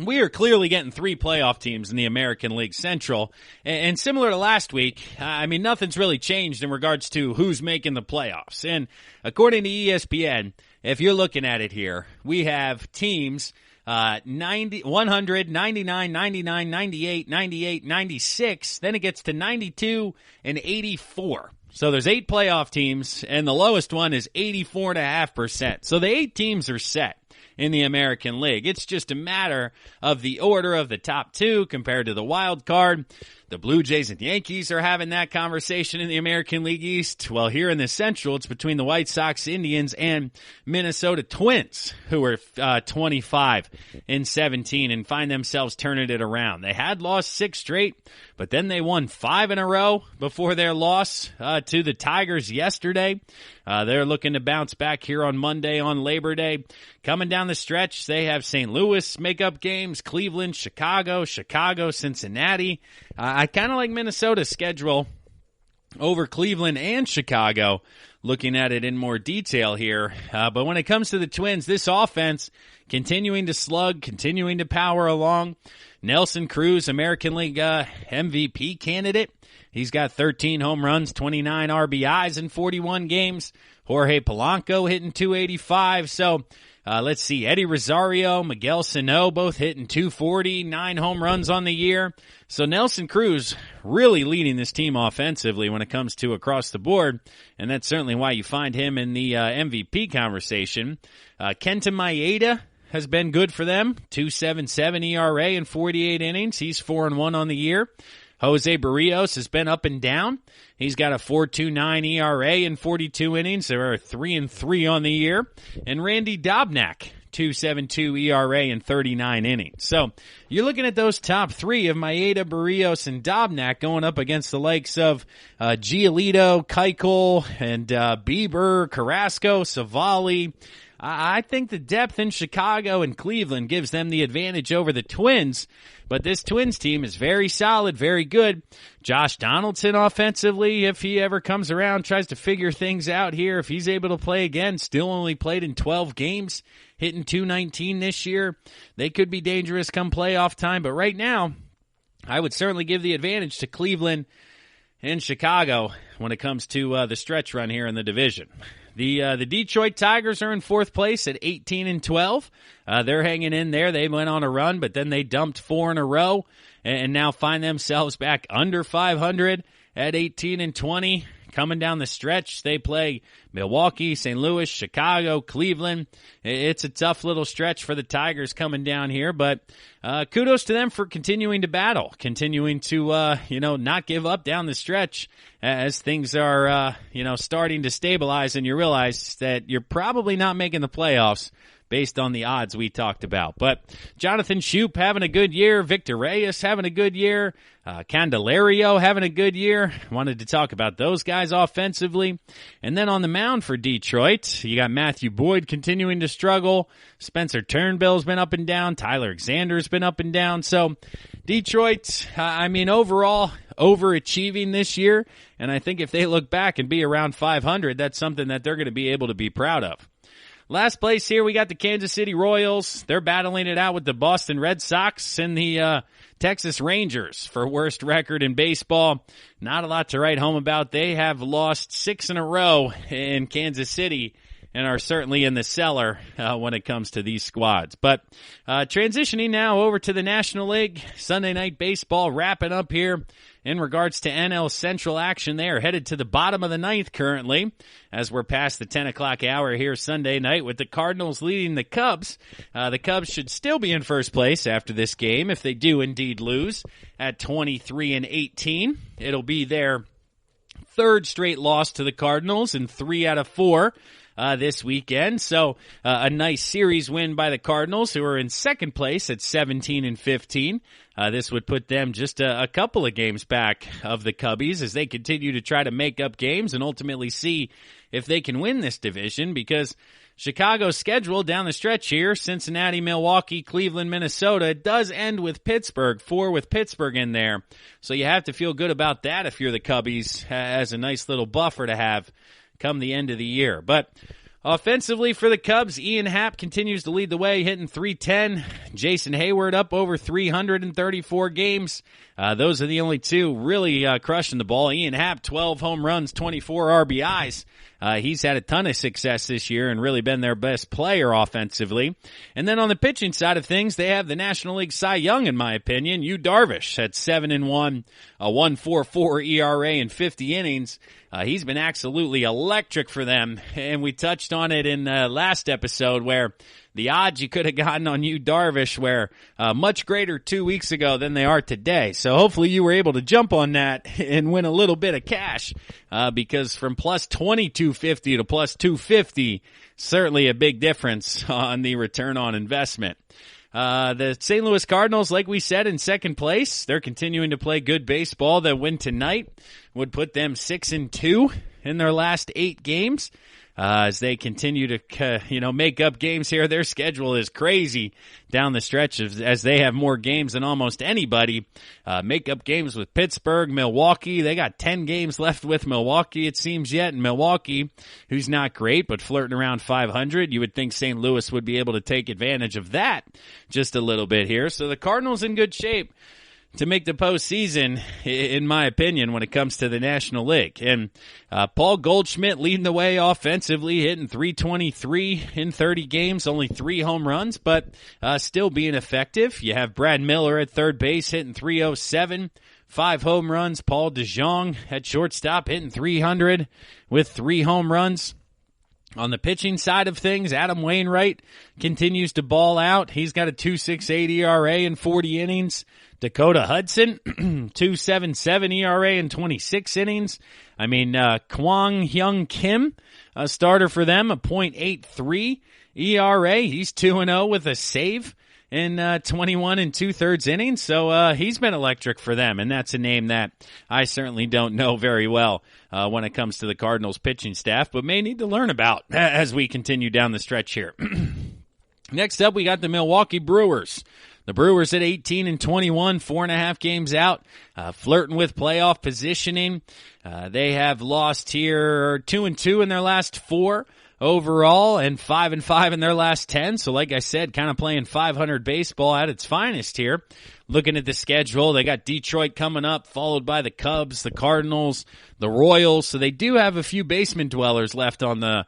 we are clearly getting 3 playoff teams in the American League Central, and similar to last week, nothing's really changed in regards to who's making the playoffs. And according to ESPN, if you're looking at it here, we have teams 100, 99, 99, 98, 98, 96. Then it gets to 92 and 84. So there's 8 playoff teams, and the lowest one is 84.5%. So the 8 teams are set in the American League. It's just a matter of the order of the top 2 compared to the wild card. The Blue Jays and Yankees are having that conversation in the American League East. Well, here in the Central, it's between the White Sox, Indians, and Minnesota Twins, who are 25-17 and find themselves turning it around. They had lost 6 straight, but then they won 5 in a row before their loss to the Tigers yesterday. They're looking to bounce back here on Monday on Labor Day. Coming down the stretch, they have St. Louis makeup games, Cleveland, Chicago, Cincinnati. I kind of like Minnesota's schedule over Cleveland and Chicago, looking at it in more detail here. But when it comes to the Twins, this offense continuing to slug, continuing to power along. Nelson Cruz, American League MVP candidate. He's got 13 home runs, 29 RBIs in 41 games. Jorge Polanco hitting 285. So Let's see, Eddie Rosario, Miguel Sano, both hitting 240, 9 home runs on the year. So Nelson Cruz really leading this team offensively when it comes to across the board, and that's certainly why you find him in the MVP conversation. Kenta Maeda has been good for them, 2.77 ERA in 48 innings. He's 4-1 on the year. Jose Barrios has been up and down. He's got a 4.29 ERA in 42 innings. There are 3-3 on the year. And Randy Dobnak, 2.72 ERA in 39 innings. So you're looking at those top three of Maeda, Barrios, and Dobnak going up against the likes of Giolito, Keuchel, and Bieber, Carrasco, Savali. I think the depth in Chicago and Cleveland gives them the advantage over the Twins, but this Twins team is very solid, very good. Josh Donaldson offensively, if he ever comes around, tries to figure things out here, if he's able to play again, still only played in 12 games, hitting 219 this year, they could be dangerous come playoff time, but right now, I would certainly give the advantage to Cleveland and Chicago when it comes to the stretch run here in the division. The Detroit Tigers are in fourth place at 18-12. They're hanging in there. They went on a run, but then they dumped 4 in a row and now find themselves back under 500 at 18-20. Coming down the stretch, they play Milwaukee, St. Louis, Chicago, Cleveland. It's a tough little stretch for the Tigers coming down here, but kudos to them for continuing to battle, continuing to not give up down the stretch as things are starting to stabilize, and you realize that you're probably not making the playoffs based on the odds we talked about. But Jonathan Schoop having a good year, Victor Reyes having a good year, Candelario having a good year. Wanted to talk about those guys offensively. And then on the mound for Detroit, you got Matthew Boyd continuing to struggle. Spencer Turnbull's been up and down. Tyler Xander's been up and down. So Detroit, overall, overachieving this year. And I think if they look back and be around 500, that's something that they're going to be able to be proud of. Last place here, we got the Kansas City Royals. They're battling it out with the Boston Red Sox and the Texas Rangers for worst record in baseball. Not a lot to write home about. They have lost 6 in a row in Kansas City and are certainly in the cellar when it comes to these squads. But transitioning now over to the National League, Sunday Night Baseball wrapping up here. In regards to NL Central action, they are headed to the bottom of the 9th currently, as we're past the 10 o'clock hour here Sunday night with the Cardinals leading the Cubs. The Cubs should still be in first place after this game if they do indeed lose at 23-18. It'll be their third straight loss to the Cardinals in 3 out of 4. This weekend. So a nice series win by the Cardinals, who are in second place at 17-15. This would put them just a couple of games back of the Cubbies as they continue to try to make up games and ultimately see if they can win this division, because Chicago's schedule down the stretch here, Cincinnati, Milwaukee, Cleveland, Minnesota, it does end with Pittsburgh, 4 with Pittsburgh in there. So you have to feel good about that if you're the Cubbies, as a nice little buffer to have come the end of the year. But offensively for the Cubs, Ian Happ continues to lead the way, hitting .310. Jason Hayward up over 334 games. Those are the only two really crushing the ball. Ian Happ, 12 home runs, 24 RBIs. He's had a ton of success this year and really been their best player offensively. And then on the pitching side of things, they have the National League Cy Young, in my opinion, Yu Darvish at 7-1, a 1.44 ERA in 50 innings. He's been absolutely electric for them, and we touched on it in last episode where the odds you could have gotten on Yu Darvish were much greater 2 weeks ago than they are today. So hopefully you were able to jump on that and win a little bit of cash, because from plus 2250 to plus 250, certainly a big difference on the return on investment. The St. Louis Cardinals, like we said, in second place. They're continuing to play good baseball. Their win tonight would put them 6-2 in their last 8 games. As they continue to, make up games here. Their schedule is crazy down the stretch as they have more games than almost anybody. Make up games with Pittsburgh, Milwaukee. They got 10 games left with Milwaukee, it seems yet. And Milwaukee, who's not great, but flirting around 500. You would think St. Louis would be able to take advantage of that just a little bit here. So the Cardinals in good shape to make the postseason, in my opinion, when it comes to the National League. And Paul Goldschmidt leading the way offensively, hitting .323 in 30 games, only 3 home runs, but still being effective. You have Brad Miller at third base hitting .307, 5 home runs. Paul DeJong at shortstop hitting .300 with 3 home runs. On the pitching side of things, Adam Wainwright continues to ball out. He's got a 2.68 ERA in 40 innings. Dakota Hudson, 2.77 ERA in 26 innings. Kwang Hyung Kim, a starter for them, a .83 ERA. He's 2-0 with a save in 21 2/3 innings. So he's been electric for them, and that's a name that I certainly don't know very well when it comes to the Cardinals pitching staff, but may need to learn about as we continue down the stretch here. Next up, we got the Milwaukee Brewers. The Brewers at 18-21, 4.5 games out, flirting with playoff positioning. They have lost here 2-2 in their last 4 overall and 5-5 in their last 10. So like I said, kind of playing 500 baseball at its finest here. Looking at the schedule, they got Detroit coming up, followed by the Cubs, the Cardinals, the Royals. So they do have a few basement dwellers left on the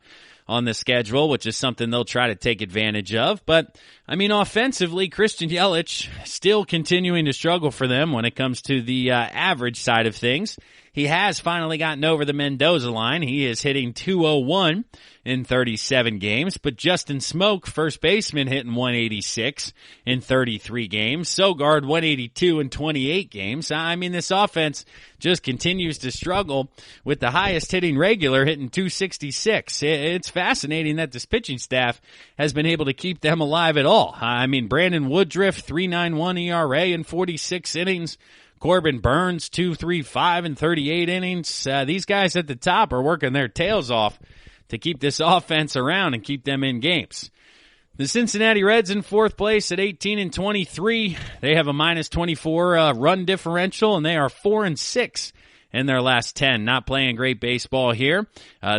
schedule, which is something they'll try to take advantage of. But, offensively, Christian Yelich still continuing to struggle for them when it comes to the average side of things. He has finally gotten over the Mendoza line. He is hitting .201 in 37 games. But Justin Smoke, first baseman, hitting .186 in 33 games. Sogard, .182 in 28 games. This offense just continues to struggle with the highest hitting regular hitting .266. It's fascinating that this pitching staff has been able to keep them alive at all. Brandon Woodruff, 3.91 ERA in 46 innings. Corbin Burns, 2.35 in 38 innings. These guys at the top are working their tails off to keep this offense around and keep them in games. The Cincinnati Reds in 4th place at 18-23. They have a -24 run differential, and they are 4-6 in their last 10. Not playing great baseball here.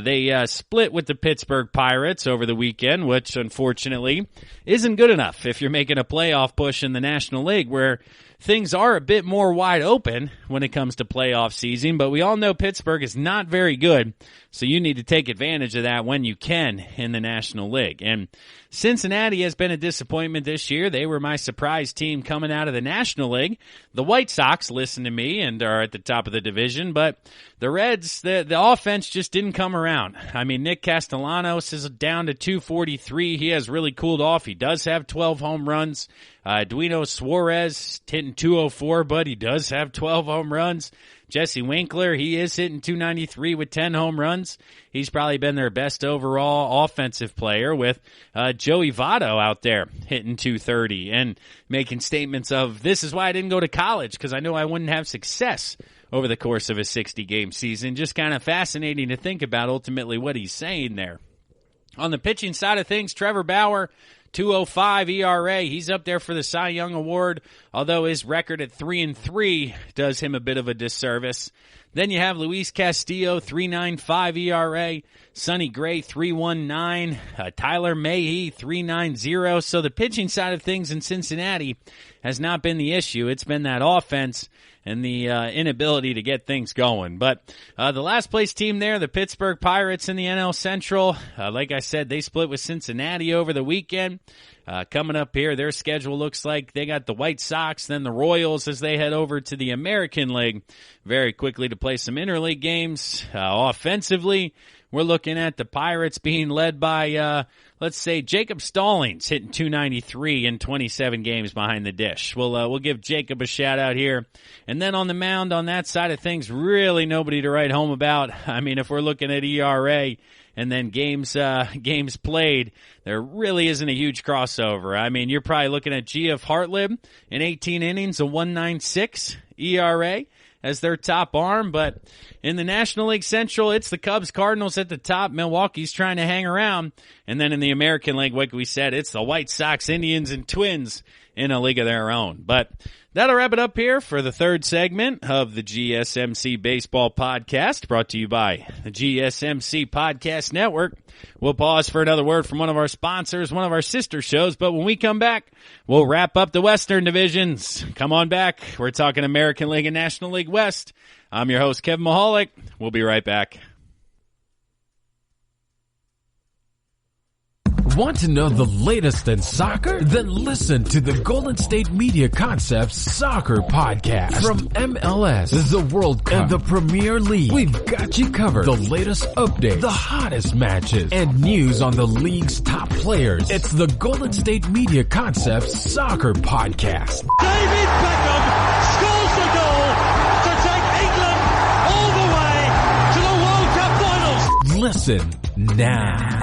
They split with the Pittsburgh Pirates over the weekend, which unfortunately isn't good enough if you're making a playoff push in the National League, where things are a bit more wide open when it comes to playoff season. But we all know Pittsburgh is not very good, so you need to take advantage of that when you can in the National League. And Cincinnati has been a disappointment this year. They were my surprise team coming out of the National League. The White Sox listen to me and are at the top of the division, but the Reds, the offense just didn't come around. Nick Castellanos is down to .243. He has really cooled off. He does have 12 home runs. Duino Suarez hitting .204, but he does have 12 home runs. Jesse Winkler, he is hitting .293 with 10 home runs. He's probably been their best overall offensive player, with Joey Votto out there hitting .230 and making statements of, this is why I didn't go to college, because I know I wouldn't have success over the course of a 60-game season. Just kind of fascinating to think about ultimately what he's saying there. On the pitching side of things, Trevor Bauer, .205 ERA. He's up there for the Cy Young Award, although his record at 3-3 does him a bit of a disservice. Then you have Luis Castillo, .395 ERA. Sonny Gray, .319. Tyler Mahle, .390. So the pitching side of things in Cincinnati has not been the issue. It's been that offense and the inability to get things going. But the last place team there, the Pittsburgh Pirates in the NL Central, like I said, they split with Cincinnati over the weekend. Coming up here, their schedule looks like they got the White Sox, then the Royals as they head over to the American League very quickly to play some interleague games. Offensively, we're looking at the Pirates being led by, let's say, Jacob Stallings, hitting .293 in 27 games behind the dish. We'll give Jacob a shout-out here. And then on the mound on that side of things, really nobody to write home about. If we're looking at ERA and then games played, there really isn't a huge crossover. You're probably looking at G.F. Hartlib in 18 innings, a 1.96 ERA as their top arm. But in the National League Central, it's the Cubs, Cardinals at the top. Milwaukee's trying to hang around. And then in the American League, like we said, it's the White Sox, Indians, and Twins in a league of their own. But That'll wrap it up here for the third segment of the GSMC Baseball Podcast, brought to you by the GSMC Podcast Network. We'll pause for another word from one of our sponsors, one of our sister shows, but when we come back, we'll wrap up the Western divisions. Come on back. We're talking American League and National League West. I'm your host, Kevin Mahalik. We'll be right back. Want to know the latest in soccer? Then listen to the Golden State Media Concepts Soccer Podcast. From MLS, the World Cup, and the Premier League, we've got you covered. The latest updates, the hottest matches, and news on the league's top players. It's the Golden State Media Concepts Soccer Podcast. David Beckham scores the goal to take England all the way to the World Cup finals. Listen now.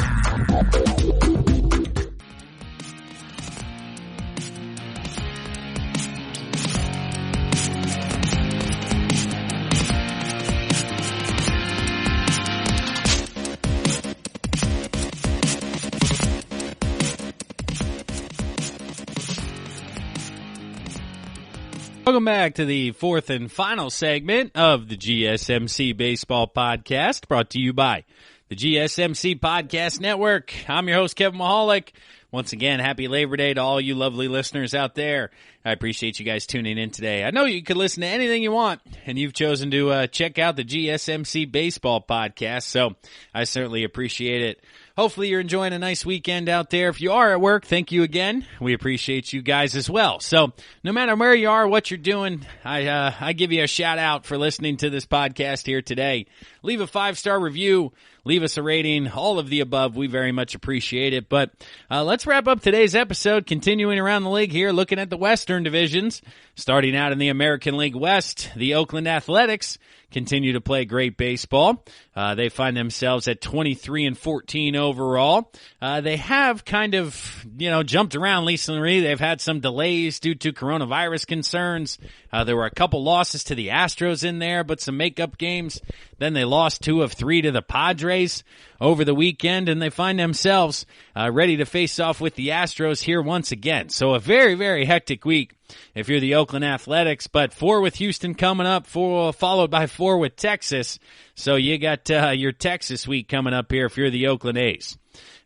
Welcome back to the fourth and final segment of the GSMC Baseball Podcast, brought to you by the GSMC Podcast Network. I'm your host, Kevin Mahalik. Once again, happy Labor Day to all you lovely listeners out there. I appreciate you guys tuning in today. I know you could listen to anything you want, and you've chosen to check out the GSMC Baseball Podcast, so I certainly appreciate it. Hopefully you're enjoying a nice weekend out there. If you are at work, thank you again. We appreciate you guys as well. So no matter where you are, what you're doing, I give you a shout out for listening to this podcast here today. Leave a 5-star review. Leave us a rating. All of the above. We very much appreciate it. But let's wrap up today's episode, continuing around the league here, looking at the Western divisions. Starting out in the American League West, the Oakland Athletics continue to play great baseball. They find themselves at 23-14 overall. They have kind of, jumped around recently. They've had some delays due to coronavirus concerns. There were a couple losses to the Astros in there, but some makeup games. Then they lost 2 of 3 to the Padres over the weekend, and they find themselves ready to face off with the Astros here once again. So a very, very hectic week if you're the Oakland Athletics, but 4 with Houston coming up, followed by 4 with Texas. So you got your Texas week coming up here if you're the Oakland A's.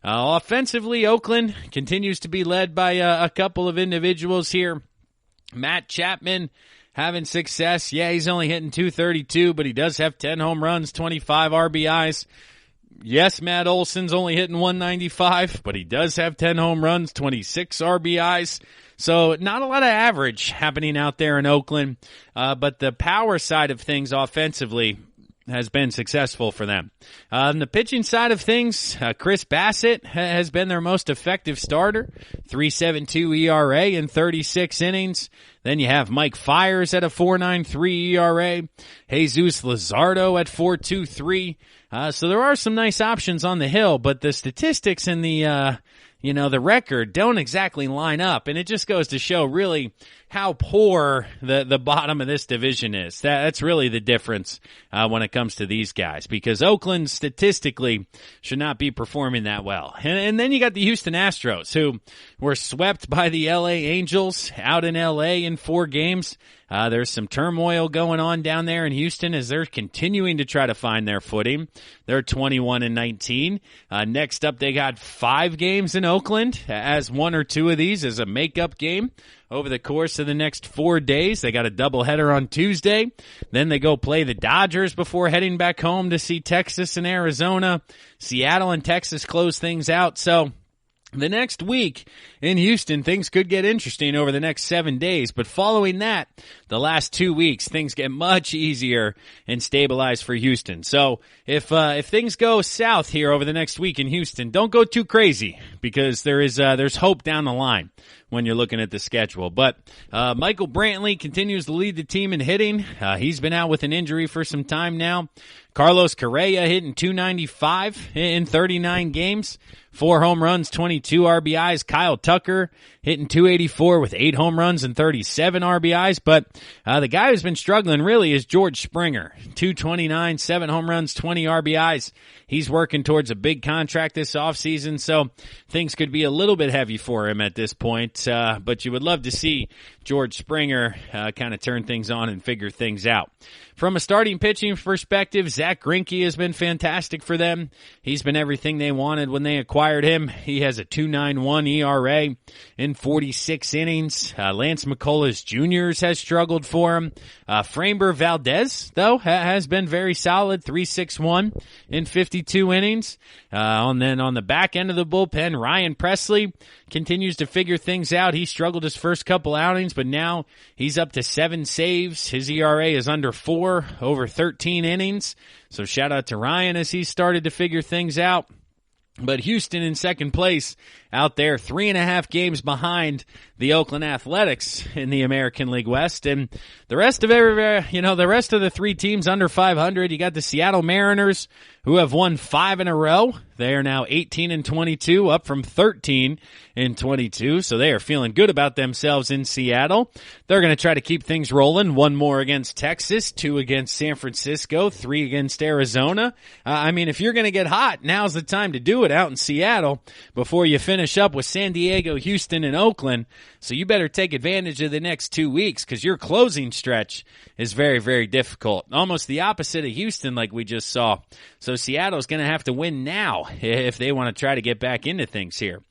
Offensively, Oakland continues to be led by a couple of individuals here. Matt Chapman having success. Yeah, he's only hitting .232, but he does have 10 home runs, 25 RBIs. Yes, Matt Olson's only hitting .195, but he does have 10 home runs, 26 RBIs. So not a lot of average happening out there in Oakland, but the power side of things offensively has been successful for them. On the pitching side of things, Chris Bassett has been their most effective starter, 3.72 ERA in 36 innings. Then you have Mike Fiers at a 4.93 ERA, Jesus Luzardo at 4.23. So there are some nice options on the hill, but the statistics and the record don't exactly line up, and it just goes to show really how poor the bottom of this division is. That's really the difference when it comes to these guys, because Oakland statistically should not be performing that well. And then you got the Houston Astros, who were swept by the LA Angels out in LA in 4 games. There's some turmoil going on down there in Houston as they're continuing to try to find their footing. They're 21-19. Next up, they got 5 games in Oakland, as 1 or 2 of these is a makeup game. Over the course of the next 4 days, they got a doubleheader on Tuesday. Then they go play the Dodgers before heading back home to see Texas and Arizona. Seattle and Texas close things out. So the next week in Houston, things could get interesting over the next 7 days, but following that, the last 2 weeks, things get much easier and stabilized for Houston. So if things go south here over the next week in Houston, don't go too crazy, because there's hope down the line when you're looking at the schedule. But Michael Brantley continues to lead the team in hitting. He's been out with an injury for some time now. Carlos Correa hitting .295 in 39 games. 4 home runs, 22 RBIs. Kyle Tucker hitting .284 with 8 home runs and 37 RBIs. But the guy who's been struggling really is George Springer. .229, 7 home runs, 20 RBIs. He's working towards a big contract this offseason, so things could be a little bit heavy for him at this point. But you would love to see George Springer kind of turn things on and figure things out. From a starting pitching perspective, Zach Greinke has been fantastic for them. He's been everything they wanted when they acquired him. He has a .291 ERA in 46 innings. Lance McCullers Jr. has struggled for him. Framber Valdez, though, has been very solid, .361 in 52 innings. And then on the back end of the bullpen, Ryan Presley continues to figure things out. He struggled his first couple outings, but now he's up to 7 saves. His ERA is under 4 over 13 innings. So shout out to Ryan as he started to figure things out. But Houston in second place out there, 3.5 games behind the Oakland Athletics in the American League West. And the rest of the rest of the 3 teams under 500, you got the Seattle Mariners, who have won 5 in a row. They are now 18-22, up from 13-22. So they are feeling good about themselves in Seattle. They're going to try to keep things rolling. 1 more against Texas, 2 against San Francisco, 3 against Arizona. If you're going to get hot, now's the time to do it out in Seattle before you finish up with San Diego, Houston, and Oakland. So you better take advantage of the next 2 weeks because your closing stretch is very, very difficult. Almost the opposite of Houston like we just saw. So Seattle's going to have to win now if they want to try to get back into things here.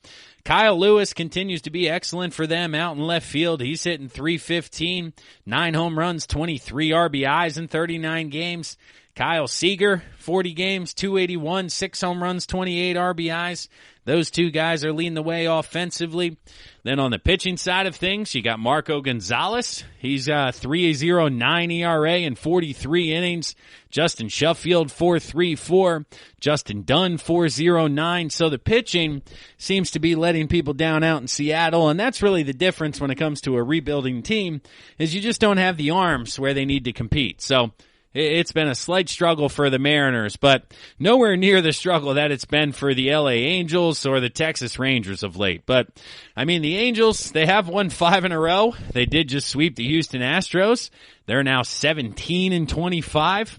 Kyle Lewis continues to be excellent for them out in left field. He's hitting .315, 9 home runs, 23 RBIs in 39 games. Kyle Seager, 40 games, .281, 6 home runs, 28 RBIs. Those 2 guys are leading the way offensively. Then on the pitching side of things, you got Marco Gonzalez. He's .309 ERA in 43 innings. Justin Sheffield, .434. Justin Dunn, .409. So the pitching seems to be letting people down out in Seattle, and that's really the difference when it comes to a rebuilding team, is you just don't have the arms where they need to compete. So it's been a slight struggle for the Mariners, but nowhere near the struggle that it's been for the LA Angels or the Texas Rangers of late. But, the Angels, they have won 5 in a row. They did just sweep the Houston Astros. They're now 17-25.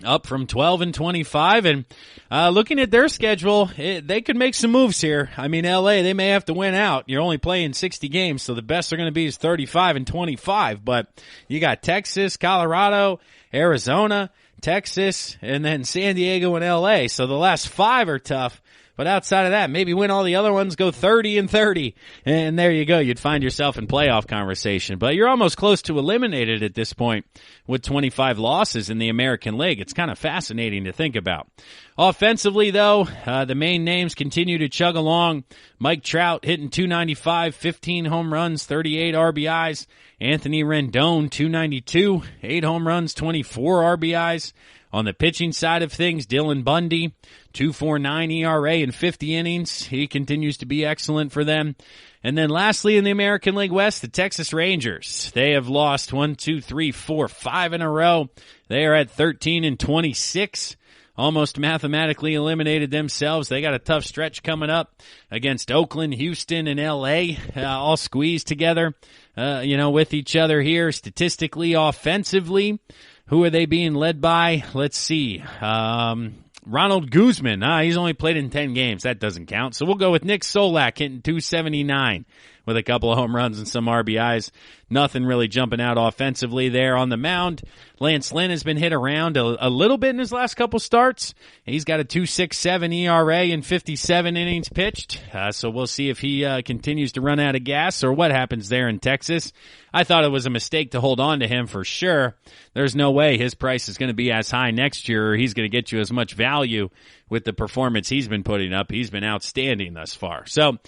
Up from 12-25, and looking at their schedule, they could make some moves here. LA, they may have to win out. You're only playing 60 games, so the best they're going to be is 35-25. But you got Texas, Colorado, Arizona, Texas, and then San Diego and LA. So the last 5 are tough. But outside of that, maybe win all the other ones, go 30-30, and there you go. You'd find yourself in playoff conversation. But you're almost close to eliminated at this point with 25 losses in the American League. It's kind of fascinating to think about. Offensively, though, the main names continue to chug along. Mike Trout hitting .295, 15 home runs, 38 RBIs. Anthony Rendon, .292, 8 home runs, 24 RBIs. On the pitching side of things, Dylan Bundy, .249 ERA in 50 innings. He continues to be excellent for them. And then lastly in the American League West, the Texas Rangers. They have lost 5 in a row. They are at 13-26. Almost mathematically eliminated themselves. They got a tough stretch coming up against Oakland, Houston, and LA, all squeezed together, with each other here. Statistically, offensively, who are they being led by? Let's see. Ronald Guzman. He's only played in 10 games. That doesn't count. So we'll go with Nick Solak hitting .279 with a couple of home runs and some RBIs. Nothing really jumping out offensively there on the mound. Lance Lynn has been hit around a little bit in his last couple starts. He's got a .267 ERA in 57 innings pitched. So we'll see if he continues to run out of gas or what happens there in Texas. I thought it was a mistake to hold on to him for sure. There's no way his price is going to be as high next year or he's going to get you as much value with the performance he's been putting up. He's been outstanding thus far. So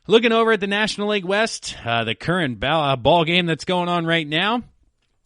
looking over at the National League West, the current ball game that's going on right now,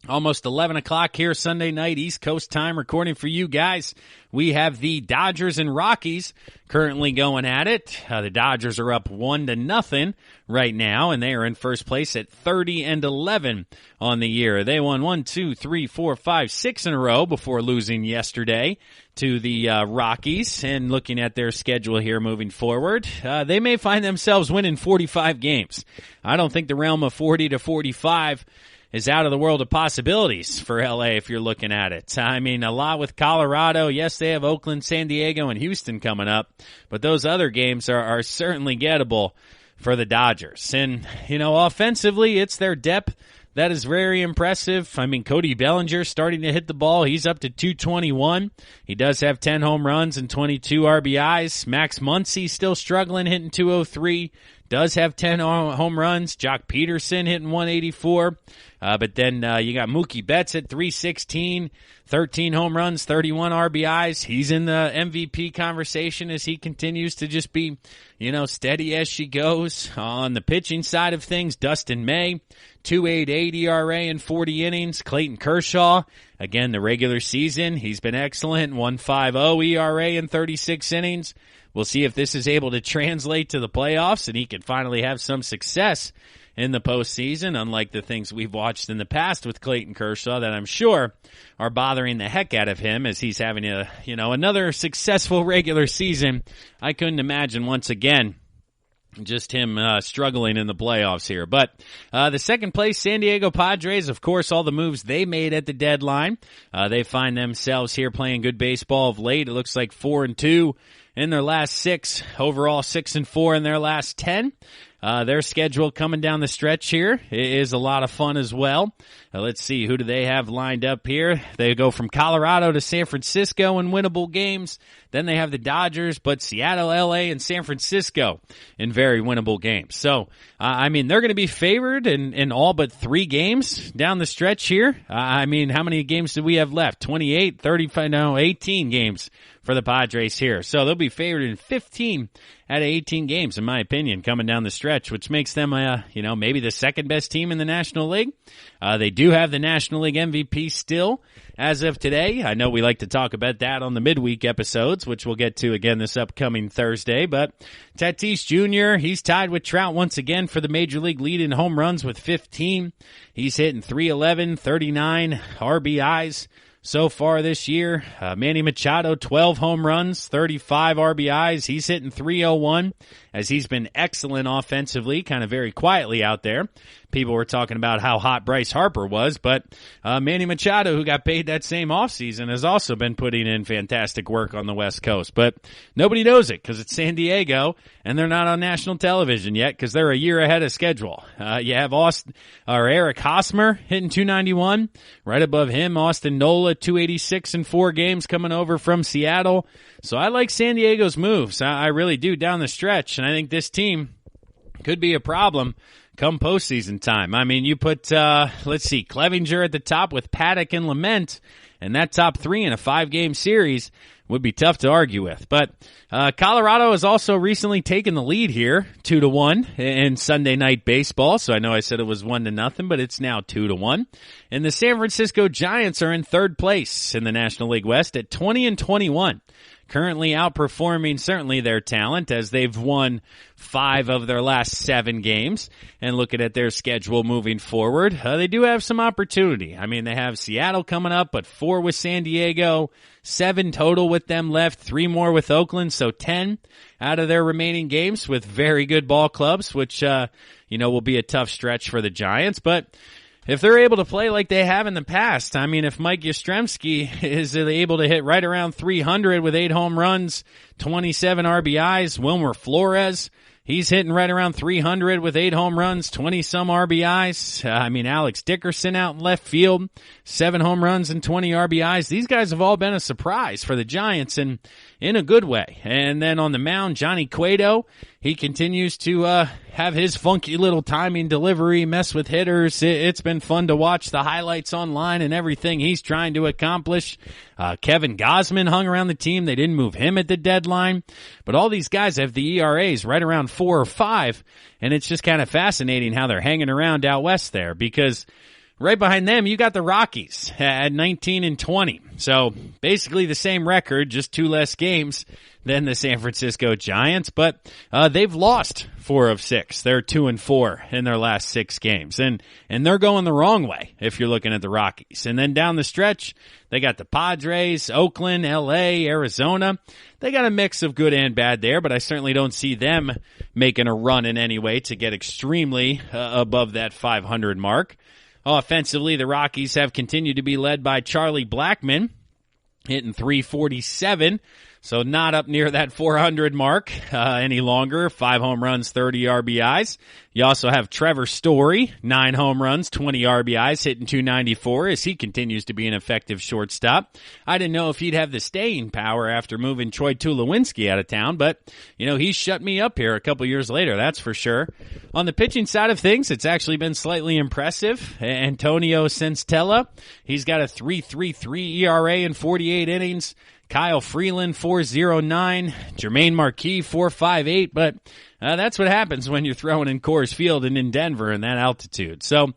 Almost 11 o'clock here Sunday night, East Coast time, recording for you guys. We have the Dodgers and Rockies currently going at it. The Dodgers are up 1-0 right now, and they are in first place at 30-11 on the year. They won 6 in a row before losing yesterday to the Rockies. And looking at their schedule here moving forward, they may find themselves winning 45 games. I don't think the realm of 40 to 45 is out of the world of possibilities for LA if you're looking at it. I mean, a lot with Colorado. Yes, they have Oakland, San Diego, and Houston coming up, but those other games are certainly gettable for the Dodgers. And, offensively, it's their depth that is very impressive. I mean, Cody Bellinger starting to hit the ball. He's up to 221. He does have 10 home runs and 22 RBIs. Max Muncy still struggling, hitting 203. Does have 10 home runs. Jock Peterson hitting 184. But then you got Mookie Betts at 316, 13 home runs, 31 RBIs. He's in the MVP conversation as he continues to just be, steady as she goes. On the pitching side of things, Dustin May, 2.88 ERA in 40 innings. Clayton Kershaw, again, the regular season, he's been excellent, 1.50 ERA in 36 innings. We'll see if this is able to translate to the playoffs and he can finally have some success in the postseason, unlike the things we've watched in the past with Clayton Kershaw that I'm sure are bothering the heck out of him as he's having another successful regular season. I couldn't imagine once again just him struggling in the playoffs here. But the second place San Diego Padres, of course, all the moves they made at the deadline. They find themselves here playing good baseball of late. It looks like 4-2 in their last 6, overall 6-4 in their last 10. Their schedule coming down the stretch here is a lot of fun as well. Let's see, who do they have lined up here? They go from Colorado to San Francisco in winnable games. Then they have the Dodgers, but Seattle, LA, and San Francisco in very winnable games. So, they're going to be favored in all but 3 games down the stretch here. How many games do we have left? 28, 35, 18 games for the Padres here. So they'll be favored in 15 out of 18 games, in my opinion, coming down the stretch, which makes them, maybe the second best team in the National League. They do have the National League MVP still as of today. I know we like to talk about that on the midweek episodes, which we'll get to again this upcoming Thursday. But Tatis Jr., he's tied with Trout once again for the Major League lead in home runs with 15. He's hitting 311, 39 RBIs. So far this year, Manny Machado, 12 home runs, 35 RBIs. He's hitting 301 as he's been excellent offensively, kind of very quietly out there. People were talking about how hot Bryce Harper was, but Manny Machado, who got paid that same offseason, has also been putting in fantastic work on the West Coast. But nobody knows it because it's San Diego, and they're not on national television yet because they're a year ahead of schedule. You have Eric Hosmer hitting 291. Right above him, Austin Nola, 286 in 4 games coming over from Seattle. So I like San Diego's moves. I really do down the stretch, and I think this team could be a problem come postseason time. You put, Clevinger at the top with Paddock and Lament, and that top 3 in a 5-game series would be tough to argue with. But Colorado has also recently taken the lead here, 2-1 in Sunday Night Baseball. So I know I said it was 1-0, but it's now 2-1. And the San Francisco Giants are in third place in the National League West at 20-21. Currently outperforming certainly their talent as they've won 5 of their last 7 games. And looking at their schedule moving forward, they do have some opportunity. They have Seattle coming up, but 4 with San Diego, 7 total with them left, 3 more with Oakland, so 10 out of their remaining games with very good ball clubs, which, will be a tough stretch for the Giants. But if they're able to play like they have in the past, if Mike Yastrzemski is able to hit right around 300 with 8 home runs, 27 RBIs, Wilmer Flores, he's hitting right around 300 with 8 home runs, 20-some RBIs. Alex Dickerson out in left field, 7 home runs and 20 RBIs. These guys have all been a surprise for the Giants and in a good way. And then on the mound, Johnny Cueto, he continues to have his funky little timing delivery, mess with hitters. It's been fun to watch the highlights online and everything he's trying to accomplish. Kevin Gausman hung around the team. They didn't move him at the deadline. But all these guys have the ERAs right around 4 or 5, and it's just kind of fascinating how they're hanging around out west there because Right behind them, you got the Rockies at 19-20. So basically the same record, just 2 less games than the San Francisco Giants, but they've lost 4 of 6. They're 2-4 in their last 6 games, and they're going the wrong way if you're looking at the Rockies. And then down the stretch, they got the Padres, Oakland, LA, Arizona. They got a mix of good and bad there, but I certainly don't see them making a run in any way to get extremely above that 500 mark. Offensively, the Rockies have continued to be led by Charlie Blackmon, hitting .347, so not up near that 400 mark any longer. 5 home runs, 30 RBIs. You also have Trevor Story, 9 home runs, 20 RBIs, hitting .294 as he continues to be an effective shortstop. I didn't know if he'd have the staying power after moving Troy Tulowitzki out of town, but, he shut me up here a couple years later, that's for sure. On the pitching side of things, it's actually been slightly impressive. Antonio Senzatella, he's got a 3.33 ERA in 48 innings. Kyle Freeland, 4.09. Jermaine Marquis, 4.58. But that's what happens when you're throwing in Coors Field and in Denver in that altitude. So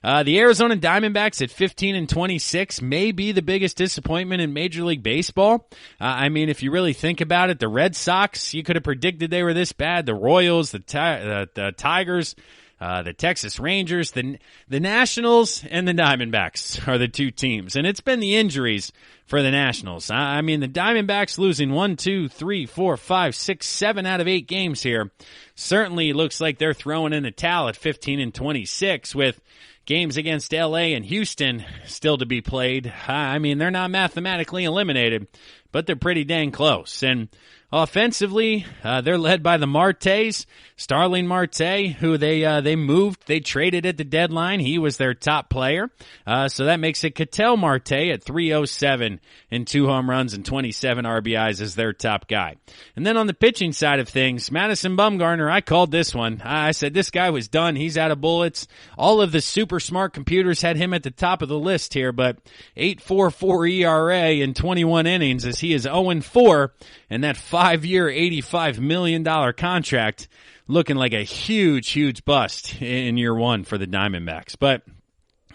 the Arizona Diamondbacks at 15-26 may be the biggest disappointment in Major League Baseball. If you really think about it, the Red Sox, you could have predicted they were this bad. The Royals, the Tigers, the Texas Rangers, the Nationals, and the Diamondbacks are the 2 teams. And it's been the injuries for the Nationals. The Diamondbacks losing 1, 2, 3, 4, 5, 6, 7 out of 8 games here. Certainly looks like they're throwing in the towel at 15-26 with games against LA and Houston still to be played. They're not mathematically eliminated, but they're pretty dang close. And offensively, they're led by the Martes, Starling Marte, who they moved. They traded at the deadline. He was their top player. So that makes it Ketel Marte at 307 and 2 home runs and 27 RBIs as their top guy. And then on the pitching side of things, Madison Bumgarner, I called this one. I said this guy was done. He's out of bullets. All of the super smart computers had him at the top of the list here, but 8.44 ERA in 21 innings as he is 0-4, and that 5-year, $85 million contract looking like a huge bust in year 1 for the Diamondbacks. But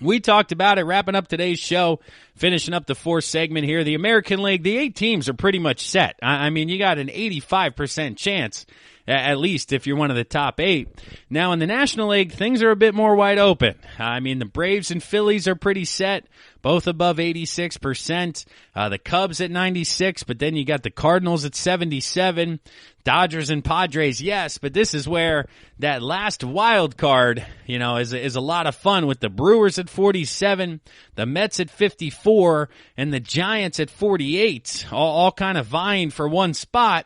we talked about it, wrapping up today's show, finishing up the 4th segment here. The American League, the 8 teams are pretty much set. You got an 85% chance, at least if you're one of the top 8. Now in the National League, things are a bit more wide open. The Braves and Phillies are pretty set, both above 86%. The Cubs at 96, but then you got the Cardinals at 77. Dodgers and Padres, yes, but this is where that last wild card, is a lot of fun with the Brewers at 47, the Mets at 54, and the Giants at 48, all kind of vying for one spot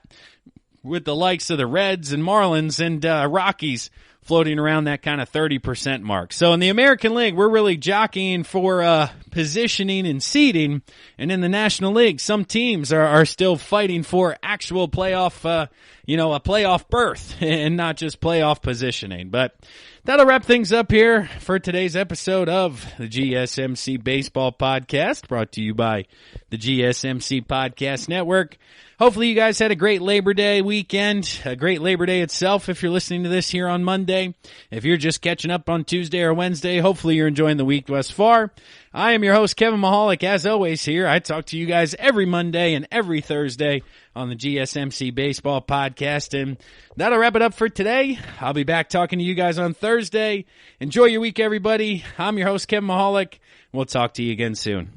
with the likes of the Reds and Marlins and Rockies floating around that kind of 30% mark. So in the American League, we're really jockeying for positioning and seeding. And in the National League, some teams are still fighting for actual playoff, a playoff berth and not just playoff positioning. But that'll wrap things up here for today's episode of the GSMC Baseball Podcast, brought to you by the GSMC Podcast Network. Hopefully you guys had a great Labor Day weekend, a great Labor Day itself if you're listening to this here on Monday. If you're just catching up on Tuesday or Wednesday, hopefully you're enjoying the week thus far. I am your host, Kevin Mahalik, as always here. I talk to you guys every Monday and every Thursday on the GSMC Baseball Podcast, and that'll wrap it up for today. I'll be back talking to you guys on Thursday. Enjoy your week, everybody. I'm your host, Kevin Mahalik. We'll talk to you again soon.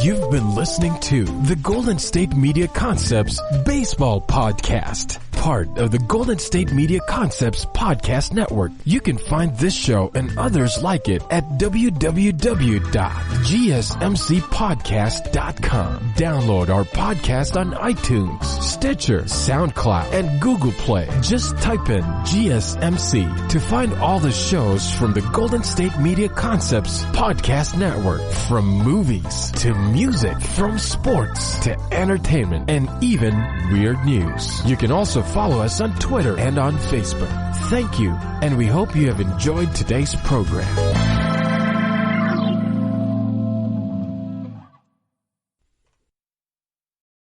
You've been listening to the Golden State Media Concepts Baseball Podcast, part of the Golden State Media Concepts Podcast Network. You can find this show and others like it at www.gsmcpodcast.com. Download our podcast on iTunes, Stitcher, SoundCloud, and Google Play. Just type in GSMC to find all the shows from the Golden State Media Concepts Podcast Network, from movies to music, from sports to entertainment, and even weird news. You can also follow us on Twitter and on Facebook. Thank you, and we hope you have enjoyed today's program.